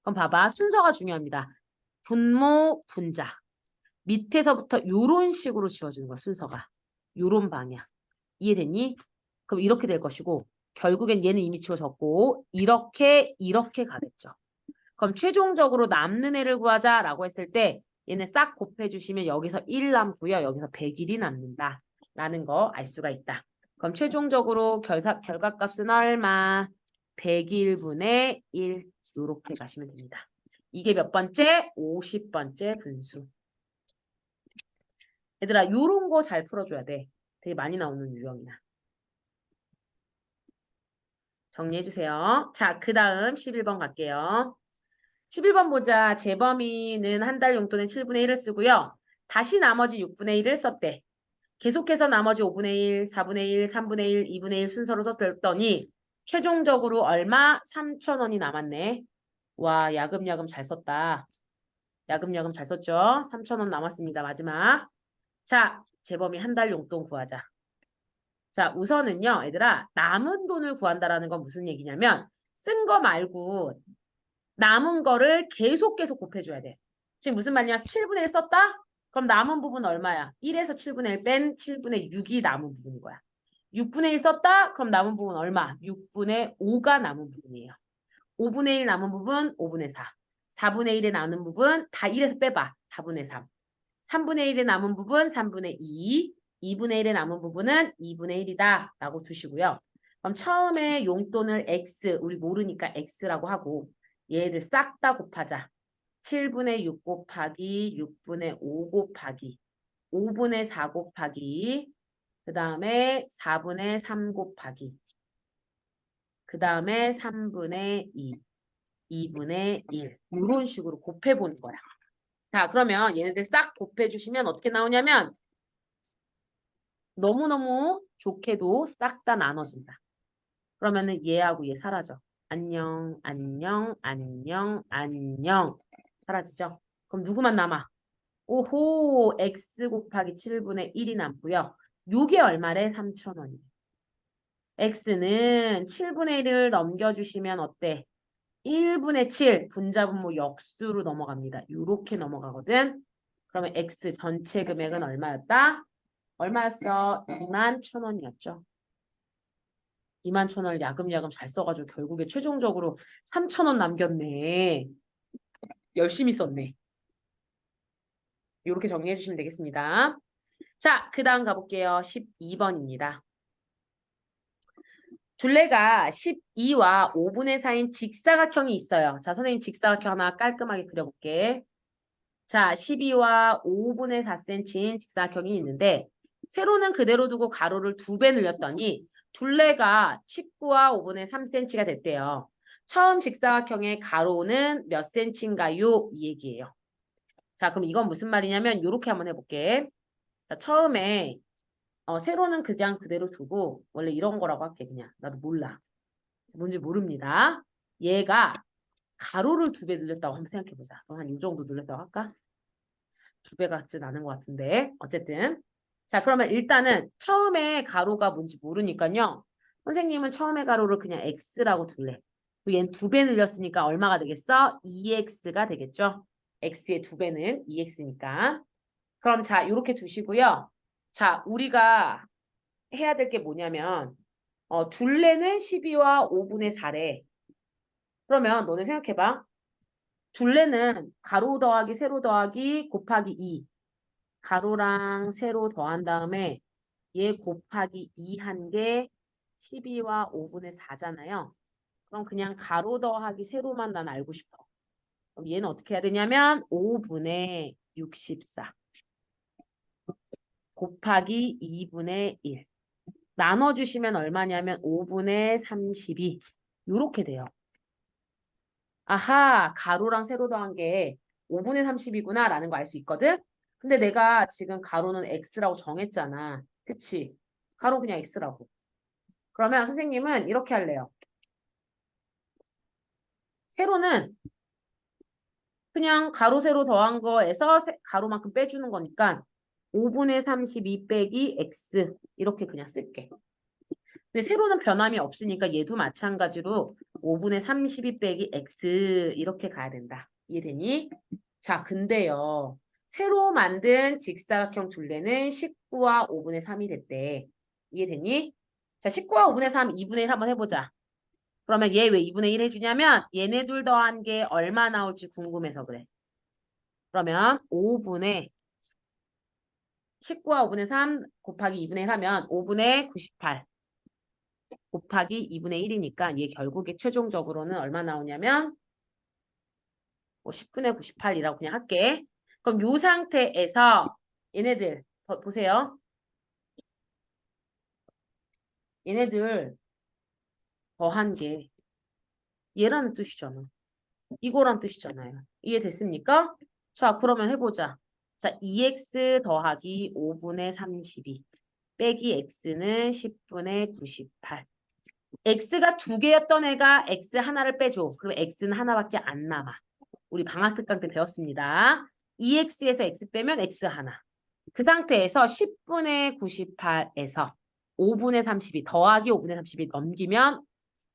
그럼 봐봐. 순서가 중요합니다. 분모, 분자. 밑에서부터 요런 식으로 지워지는 거야. 순서가. 요런 방향. 이해됐니? 그럼 이렇게 될 것이고 결국엔 얘는 이미 지워졌고 이렇게 가겠죠. 그럼 최종적으로 남는 애를 구하자라고 했을 때 얘는 싹 곱해주시면 여기서 1 남고요. 여기서 101이 남는다. 라는 거 알 수가 있다. 그럼 최종적으로 결과값은 얼마? 101분의 1 이렇게 가시면 됩니다. 이게 몇 번째? 50번째 분수. 얘들아 요런 거 잘 풀어줘야 돼. 되게 많이 나오는 유형이야. 정리해주세요. 자, 그 다음 11번 갈게요. 11번 보자. 재범이는 한 달 용돈의 7분의 1을 쓰고요. 다시 나머지 6분의 1을 썼대. 계속해서 나머지 5분의 1, 4분의 1, 3분의 1, 2분의 1 순서로 썼더니 최종적으로 얼마? 3,000원이 남았네. 와, 야금야금 잘 썼다. 야금야금 잘 썼죠? 3,000원 남았습니다. 마지막. 자, 재범이 한 달 용돈 구하자. 자, 우선은요, 얘들아, 남은 돈을 구한다라는 건 무슨 얘기냐면 쓴 거 말고 남은 거를 계속 곱해줘야 돼. 지금 무슨 말이냐? 7분의 1 썼다? 그럼 남은 부분 얼마야? 1에서 7분의 1 뺀 7분의 6이 남은 부분인 거야. 6분의 1 썼다? 그럼 남은 부분 얼마? 6분의 5가 남은 부분이에요. 5분의 1 남은 부분 5분의 4. 4분의 1에 남은 부분 다 1에서 빼봐. 4분의 3. 3분의 1에 남은 부분 3분의 2. 2분의 1에 남은 부분은 2분의 1이다. 라고 두시고요. 그럼 처음에 용돈을 X, 우리 모르니까 X라고 하고 얘들 싹 다 곱하자. 7분의 6 곱하기 6분의 5 곱하기 5분의 4 곱하기 그 다음에 4분의 3 곱하기 그 다음에 3분의 2 2분의 1 이런 식으로 곱해보는 거야. 자, 그러면 얘네들 싹 곱해주시면 어떻게 나오냐면 너무너무 좋게도 싹 다 나눠진다. 그러면은 얘하고 얘 사라져. 안녕, 안녕, 안녕, 안녕. 사라지죠? 그럼 누구만 남아? 오호, x 곱하기 7분의 1이 남고요. 요게 얼마래? 3,000원이에요. x는 7분의 1을 넘겨주시면 어때? 1분의 7, 분자분모 역수로 넘어갑니다. 요렇게 넘어가거든. 그러면 x 전체 금액은 얼마였다? 얼마였어? 21,000원이었죠. 21,000원을 야금야금 잘 써가지고 결국에 최종적으로 3,000원 남겼네. 열심히 썼네. 이렇게 정리해 주시면 되겠습니다. 자, 그 다음 가볼게요. 12번입니다. 둘레가 12와 5분의 4인 직사각형이 있어요. 자, 선생님 직사각형 하나 깔끔하게 그려볼게. 자, 12와 5분의 4cm인 직사각형이 있는데 세로는 그대로 두고 가로를 2배 늘렸더니 둘레가 19와 5분의 3cm가 됐대요. 처음 직사각형의 가로는 몇 cm인가요? 이 얘기예요. 자, 그럼 이건 무슨 말이냐면 이렇게 한번 해볼게. 자, 처음에 세로는 그냥 그대로 두고 원래 이런 거라고 할게 그냥. 나도 몰라. 뭔지 모릅니다. 얘가 가로를 2배 늘렸다고 한번 생각해보자. 그럼 한 이 정도 늘렸다고 할까? 2배 같진 않은 것 같은데. 어쨌든. 자, 그러면 일단은 처음에 가로가 뭔지 모르니까요. 선생님은 처음에 가로를 그냥 x라고 둘래. 그리고 얘는 2배 늘렸으니까 얼마가 되겠어? 2x가 되겠죠? x의 2배는 2x니까. 그럼 자, 이렇게 두시고요. 자, 우리가 해야 될 게 뭐냐면 둘레는 12와 5분의 4래. 그러면 너네 생각해봐. 둘레는 가로 더하기 세로 더하기 곱하기 2. 가로랑 세로 더한 다음에 얘 곱하기 2 한 게 12와 5분의 4잖아요. 그럼 그냥 가로 더하기 세로만 난 알고 싶어. 그럼 얘는 어떻게 해야 되냐면 5분의 64 곱하기 2분의 1. 나눠주시면 얼마냐면 5분의 32. 이렇게 돼요. 아하, 가로랑 세로 더한 게 5분의 30이구나 라는 거 알 수 있거든? 근데 내가 지금 가로는 x라고 정했잖아. 그치? 가로 그냥 x라고. 그러면 선생님은 이렇게 할래요. 세로는 그냥 가로 세로 더한 거에서 가로만큼 빼주는 거니까 5분의 32 빼기 x 이렇게 그냥 쓸게. 근데 세로는 변함이 없으니까 얘도 마찬가지로 5분의 32 빼기 x 이렇게 가야 된다. 이해되니? 자, 근데요. 새로 만든 직사각형 둘레는 19와 5분의 3이 됐대. 이해되니? 자, 19와 5분의 3, 2분의 1 한번 해보자. 그러면 얘 왜 2분의 1 해주냐면 얘네 둘 더한 게 얼마 나올지 궁금해서 그래. 그러면 5분의 19와 5분의 3 곱하기 2분의 1 하면 5분의 98 곱하기 2분의 1이니까 얘 결국에 최종적으로는 얼마 나오냐면 10분의 98이라고 그냥 할게. 그럼 이 상태에서 얘네들 보세요. 얘네들 더한 게 얘라는 뜻이잖아. 이거란 뜻이잖아요. 이해됐습니까? 자, 그러면 해보자. 자, 2x 더하기 5분의 32 빼기 x는 10분의 98. x가 2개였던 애가 x 하나를 빼줘. 그럼 x는 하나밖에 안 남아. 우리 방학특강 때 배웠습니다. 2x에서 x 빼면 x 하나. 그 상태에서 10분의 98에서 5분의 32 더하기 5분의 32 넘기면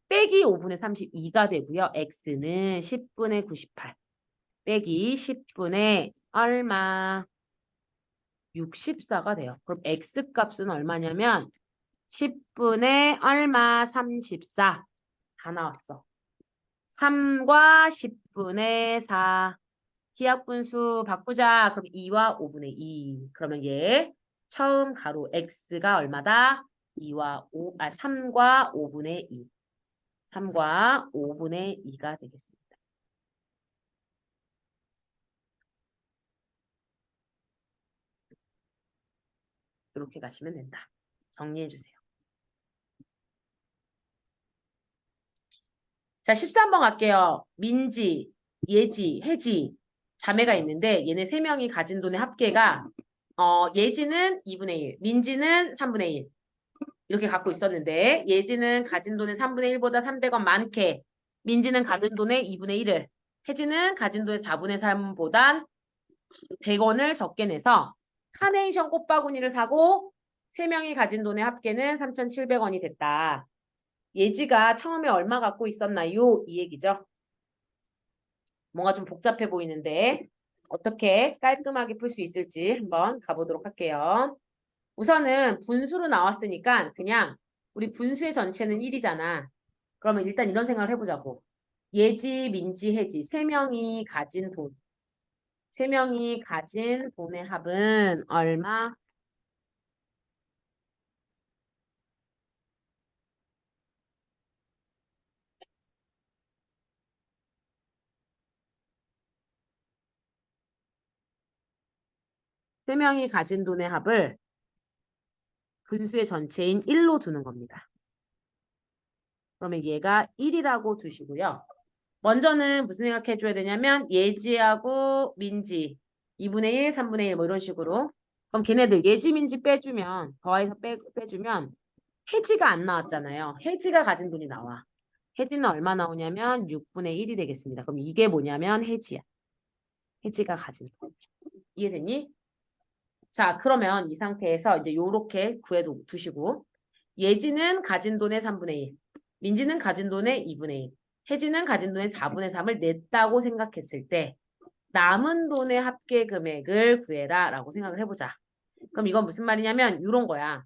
빼기 5분의 32가 되고요. x는 10분의 98 빼기 10분의 얼마? 64가 돼요. 그럼 x 값은 얼마냐면 10분의 얼마? 34. 다 나왔어. 3과 10분의 4. 기하분수 바꾸자. 그럼 2와 5분의 2. 그러면 얘 처음 가로 x가 얼마다? 3과 5분의 2. 3과 5분의 2가 되겠습니다. 이렇게 가시면 된다. 정리해 주세요. 자, 13번 갈게요. 민지, 예지, 혜지 자매가 있는데 얘네 3명이 가진 돈의 합계가 예지는 2분의 1, 민지는 3분의 1 이렇게 갖고 있었는데 예지는 가진 돈의 3분의 1보다 300원 많게 민지는 가진 돈의 2분의 1을 혜지는 가진 돈의 4분의 3보다 100원을 적게 내서 카네이션 꽃바구니를 사고 3명이 가진 돈의 합계는 3,700원이 됐다. 예지가 처음에 얼마 갖고 있었나요? 이 얘기죠. 뭔가 좀 복잡해 보이는데 어떻게 깔끔하게 풀 수 있을지 한번 가보도록 할게요. 우선은 분수로 나왔으니까 그냥 우리 분수의 전체는 1이잖아. 그러면 일단 이런 생각을 해보자고. 예지, 민지, 혜지 3명이 가진 돈. 세 명이 가진 돈의 합은 얼마? 세 명이 가진 돈의 합을 분수의 전체인 1로 두는 겁니다. 그러면 얘가 1이라고 두시고요. 먼저는 무슨 생각해 줘야 되냐면 예지하고 민지 2분의 1, 3분의 1 뭐 이런 식으로. 그럼 걔네들 예지, 민지 빼주면 더해서 빼주면 혜지가 안 나왔잖아요. 혜지가 가진 돈이 나와. 혜지는 얼마 나오냐면 6분의 1이 되겠습니다. 그럼 이게 뭐냐면 혜지야. 혜지가 가진 돈. 이해됐니? 자, 그러면 이 상태에서 이제 요렇게 구해 두시고 예지는 가진 돈의 3분의 1, 민지는 가진 돈의 2분의 1, 혜지는 가진 돈의 4분의 3을 냈다고 생각했을 때 남은 돈의 합계 금액을 구해라 라고 생각을 해보자. 그럼 이건 무슨 말이냐면 이런 거야.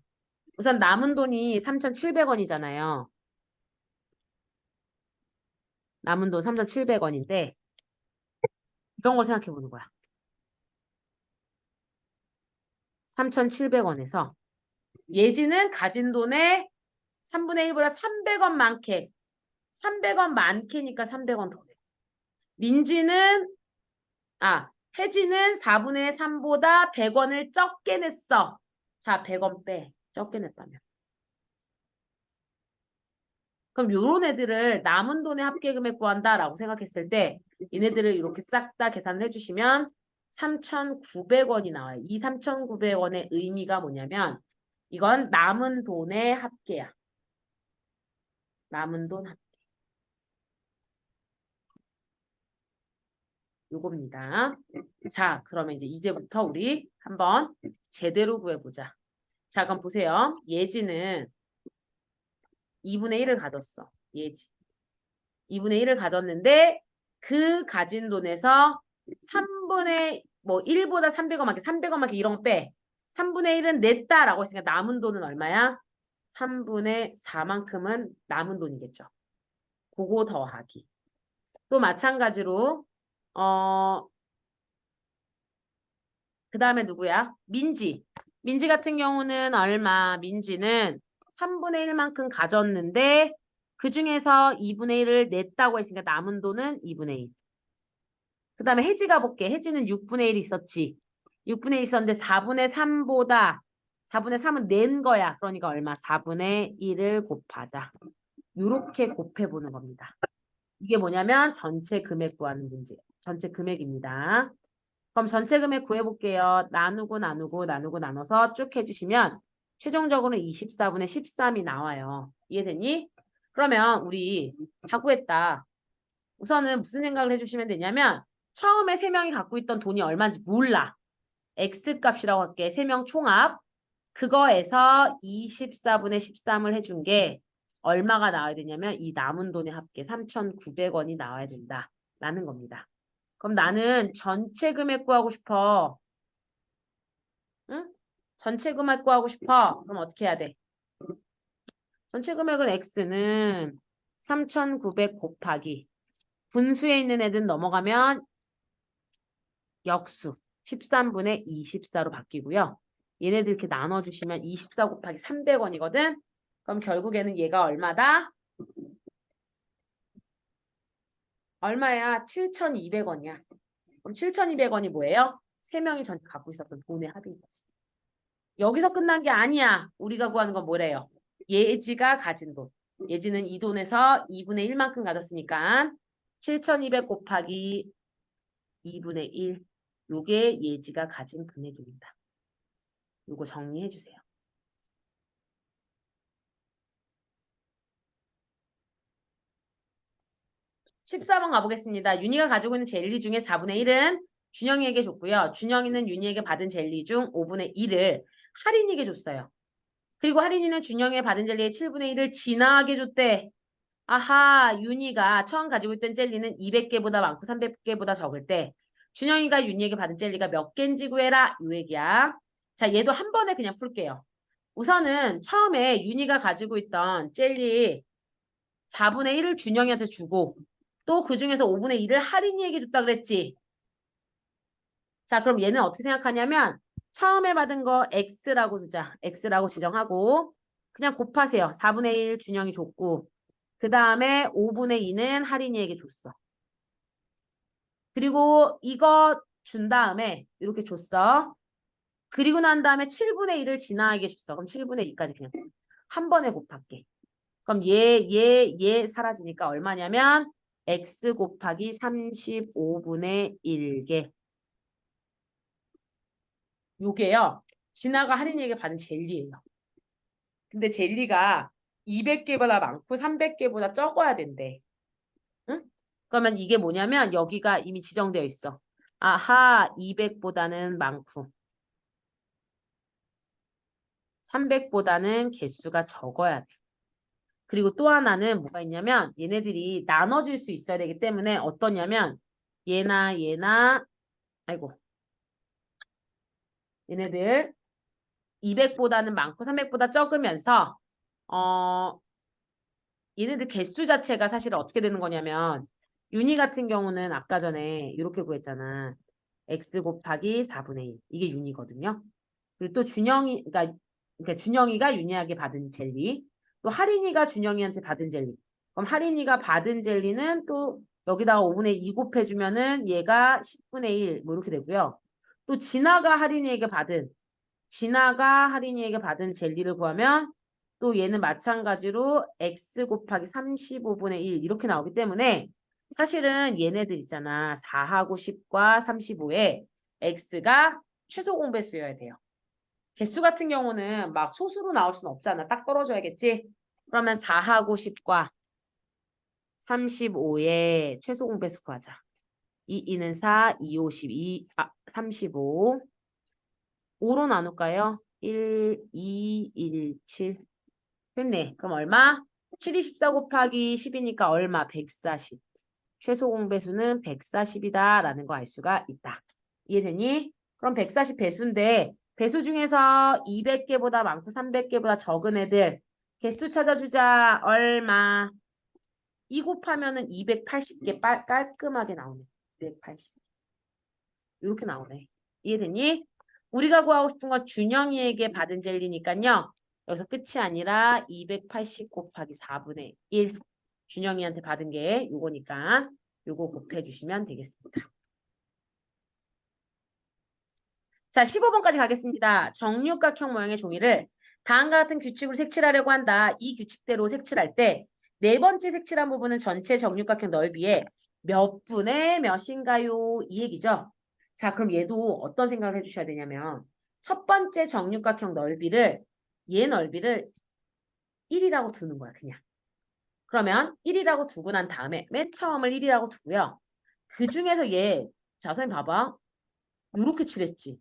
우선 남은 돈이 3,700원이잖아요. 남은 돈 3,700원인데 이런 걸 생각해 보는 거야. 3,700원에서 예지는 가진 돈의 3분의 1보다 300원 많게 300원 많게니까 300원 더 내. 민지는 혜지는 4분의 3보다 100원을 적게 냈어. 자, 100원 빼. 적게 냈다면. 그럼 요런 애들을 남은 돈의 합계 금액 구한다라고 생각했을 때 얘네들을 이렇게 싹 다 계산을 해주시면 3,900원이 나와요. 이 3,900원의 의미가 뭐냐면 이건 남은 돈의 합계야. 남은 돈 합계. 요겁니다. 자, 그러면 이제부터 우리 한번 제대로 구해보자. 자, 그럼 보세요. 예지는 2분의 1을 가졌어. 예지. 2분의 1을 가졌는데 그 가진 돈에서 3분의 1보다 300원 많게 300원 많게 이런 거 빼. 3분의 1은 냈다라고 했으니까 남은 돈은 얼마야? 3분의 4만큼은 남은 돈이겠죠. 그거 더하기. 또 마찬가지로 그 다음에 누구야? 민지. 민지 같은 경우는 얼마? 민지는 3분의 1만큼 가졌는데 그 중에서 2분의 1을 냈다고 했으니까 남은 돈은 2분의 1. 그 다음에 혜지가 볼게. 혜지는 6분의 1 있었지. 6분의 1 있었는데 4분의 3보다 4분의 3은 낸 거야. 그러니까 얼마? 4분의 1을 곱하자. 이렇게 곱해보는 겁니다. 이게 뭐냐면 전체 금액 구하는 문제. 전체 금액입니다. 그럼 전체 금액 구해볼게요. 나누고 나눠서 쭉 해주시면 최종적으로 24분의 13이 나와요. 이해됐니? 그러면 우리 다 구했다. 우선은 무슨 생각을 해주시면 되냐면 처음에 3명이 갖고 있던 돈이 얼마인지 몰라. X값이라고 할게. 3명 총합. 그거에서 24분의 13을 해준 게 얼마가 나와야 되냐면 이 남은 돈의 합계 3,900원이 나와야 된다라는 겁니다. 그럼 나는 전체 금액 구하고 싶어. 응? 전체 금액 구하고 싶어. 그럼 어떻게 해야 돼? 전체 금액은 X는 3,900 곱하기 분수에 있는 애들은 넘어가면 역수 13분의 24로 바뀌고요. 얘네들 이렇게 나눠주시면 24 곱하기 300원이거든. 그럼 결국에는 얘가 얼마다? 얼마야? 7,200원이야. 그럼 7,200원이 뭐예요? 3명이 전체 갖고 있었던 돈의 합인 거지. 여기서 끝난 게 아니야. 우리가 구하는 건 뭐래요? 예지가 가진 돈. 예지는 이 돈에서 2분의 1만큼 가졌으니까 7,200 곱하기 2분의 1. 요게 예지가 가진 금액입니다. 요거 정리해 주세요. 14번 가보겠습니다. 윤희가 가지고 있는 젤리 중에 4분의 1은 준영이에게 줬고요. 준영이는 윤희에게 받은 젤리 중 5분의 1을 할인이에게 줬어요. 그리고 할인이는 준영이에 받은 젤리의 7분의 1을 진아에게 줬대. 아하, 윤희가 처음 가지고 있던 젤리는 200개보다 많고 300개보다 적을 때 준영이가 윤희에게 받은 젤리가 몇 개인지 구해라. 이 얘기야. 자, 얘도 한 번에 그냥 풀게요. 우선은 처음에 윤희가 가지고 있던 젤리 4분의 1을 준영이한테 주고 또 그중에서 5분의 1을 할인이에게 줬다 그랬지. 자, 그럼 얘는 어떻게 생각하냐면 처음에 받은 거 x라고 주자. x라고 지정하고 그냥 곱하세요. 4분의 1 준영이 줬고 그 다음에 5분의 2는 할인이에게 줬어. 그리고 이거 준 다음에 이렇게 줬어. 그리고 난 다음에 7분의 1을 진아에게 줬어. 그럼 7분의 2까지 그냥 한 번에 곱할게. 그럼 얘 사라지니까 얼마냐면 x 곱하기 35분의 1개. 요게요. 진아가 할인이에게 받은 젤리예요. 근데 젤리가 200개보다 많고 300개보다 적어야 된대. 응? 그러면 이게 뭐냐면 여기가 이미 지정되어 있어. 아하, 200보다는 많고 300보다는 개수가 적어야 돼. 그리고 또 하나는 뭐가 있냐면 얘네들이 나눠질 수 있어야 되기 때문에 어떠냐면 얘나 아이고 얘네들 200보다는 많고 300보다 적으면서 얘네들 개수 자체가 사실 어떻게 되는 거냐면 윤희 같은 경우는 아까 전에 이렇게 구했잖아. x 곱하기 4분의 1. 이게 윤희거든요. 그리고 또 준영이 그러니까 준영이가 윤희에게 받은 젤리. 또 할인이가 준영이한테 받은 젤리. 그럼 할인이가 받은 젤리는 또 여기다가 5분의 2 곱해주면은 얘가 10분의 1 뭐 이렇게 되고요. 또 진아가 할인이에게 받은 젤리를 구하면 또 얘는 마찬가지로 x 곱하기 35분의 1 이렇게 나오기 때문에 사실은 얘네들 있잖아. 4하고 10과 35에 x가 최소 공배수여야 돼요. 개수 같은 경우는 막 소수로 나올 수는 없잖아. 딱 떨어져야겠지? 그러면 4하고 10과 35에 최소 공배수 구하자. 2는 4, 2, 5, 12, 35. 5로 나눌까요? 1, 2, 1, 7. 됐네. 그럼 얼마? 7이 14 곱하기 10이니까 얼마? 140. 최소 공배수는 140이다 라는 거 알 수가 있다. 이해되니? 그럼 140 배수인데 배수 중에서 200개보다 많고 300개보다 적은 애들 개수 찾아주자. 얼마? 2 곱하면은 280개 깔끔하게 나오네. 280. 이렇게 나오네. 이해되니? 우리가 구하고 싶은 건 준영이에게 받은 젤리니까요. 여기서 끝이 아니라 280 곱하기 4분의 1. 준영이한테 받은 게 요거니까 요거 곱해주시면 되겠습니다. 자, 15번까지 가겠습니다. 정육각형 모양의 종이를 다음과 같은 규칙으로 색칠하려고 한다. 이 규칙대로 색칠할 때 네 번째 색칠한 부분은 전체 정육각형 넓이의 몇 분의 몇인가요? 이 얘기죠. 자, 그럼 얘도 어떤 생각을 해주셔야 되냐면 첫 번째 정육각형 넓이를 얘 넓이를 1이라고 두는 거야, 그냥. 그러면 1이라고 두고 난 다음에 맨 처음을 1이라고 두고요. 그 중에서 자, 선생님 봐봐. 요렇게 칠했지.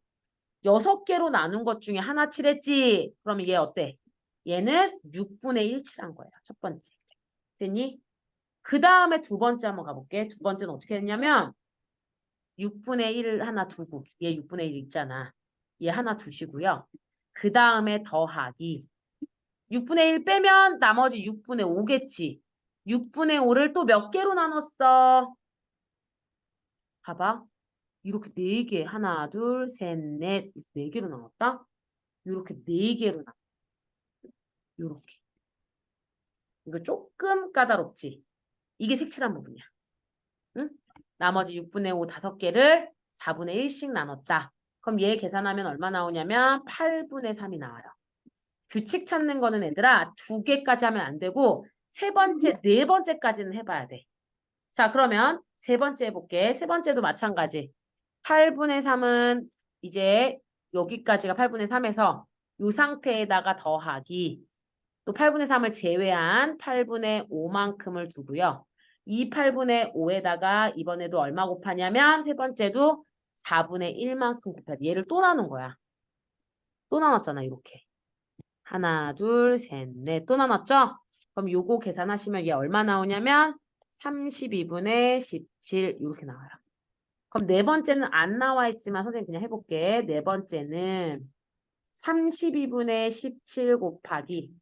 6개로 나눈 것 중에 하나 칠했지. 그러면 얘 어때? 얘는 6분의 1 칠한 거예요. 첫 번째. 됐니? 그 다음에 두 번째 한번 가볼게. 두 번째는 어떻게 했냐면 6분의 1을 하나 두고 얘 6분의 1 있잖아. 얘 하나 두시고요. 그 다음에 더하기 6분의 1 빼면 나머지 6분의 5겠지. 6분의 5를 또 몇 개로 나눴어? 봐봐. 이렇게 4개. 하나, 둘, 셋, 넷. 4개로 나눴다? 이렇게 4개로 나눴다. 이렇게. 이거 조금 까다롭지? 이게 색칠한 부분이야. 응? 나머지 6분의 5 5개를 4분의 1씩 나눴다. 그럼 얘 계산하면 얼마 나오냐면 8분의 3이 나와요. 규칙 찾는 거는 얘들아 2개까지 하면 안 되고 세 번째, 네 번째까지는 해봐야 돼. 자, 그러면 세 번째 해볼게. 세 번째도 마찬가지. 8분의 3은 이제 여기까지가 8분의 3에서 이 상태에다가 더하기 또 8분의 3을 제외한 8분의 5만큼을 두고요. 이 8분의 5에다가 이번에도 얼마 곱하냐면 세 번째도 4분의 1만큼 곱해야 돼. 얘를 또 나눈 거야. 또 나눴잖아, 이렇게. 하나, 둘, 셋, 넷. 또 나눴죠? 그럼 요거 계산하시면 얘 얼마 나오냐면 32분의 17 이렇게 나와요. 그럼 네 번째는 안 나와 있지만 선생님 그냥 해볼게. 네 번째는 32분의 17 곱하기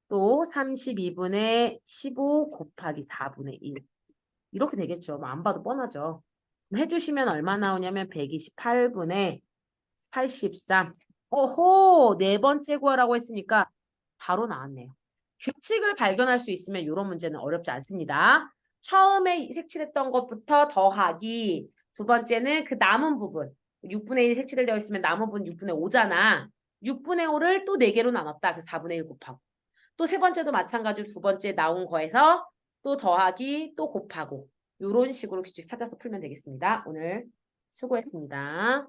또 32분의 15 곱하기 4분의 1. 이렇게 되겠죠. 뭐 안 봐도 뻔하죠. 해주시면 얼마 나오냐면 128분의 83. 오호, 네 번째 구하라고 했으니까 바로 나왔네요. 규칙을 발견할 수 있으면 이런 문제는 어렵지 않습니다. 처음에 색칠했던 것부터 더하기. 두 번째는 그 남은 부분. 6분의 1 색칠을 되어 있으면 남은 부분 6분의 5잖아. 6분의 5를 또 4개로 나눴다. 그래서 4분의 1 곱하고. 또 세 번째도 마찬가지로 두 번째 나온 거에서 또 더하기 또 곱하고. 이런 식으로 규칙 찾아서 풀면 되겠습니다. 오늘 수고했습니다.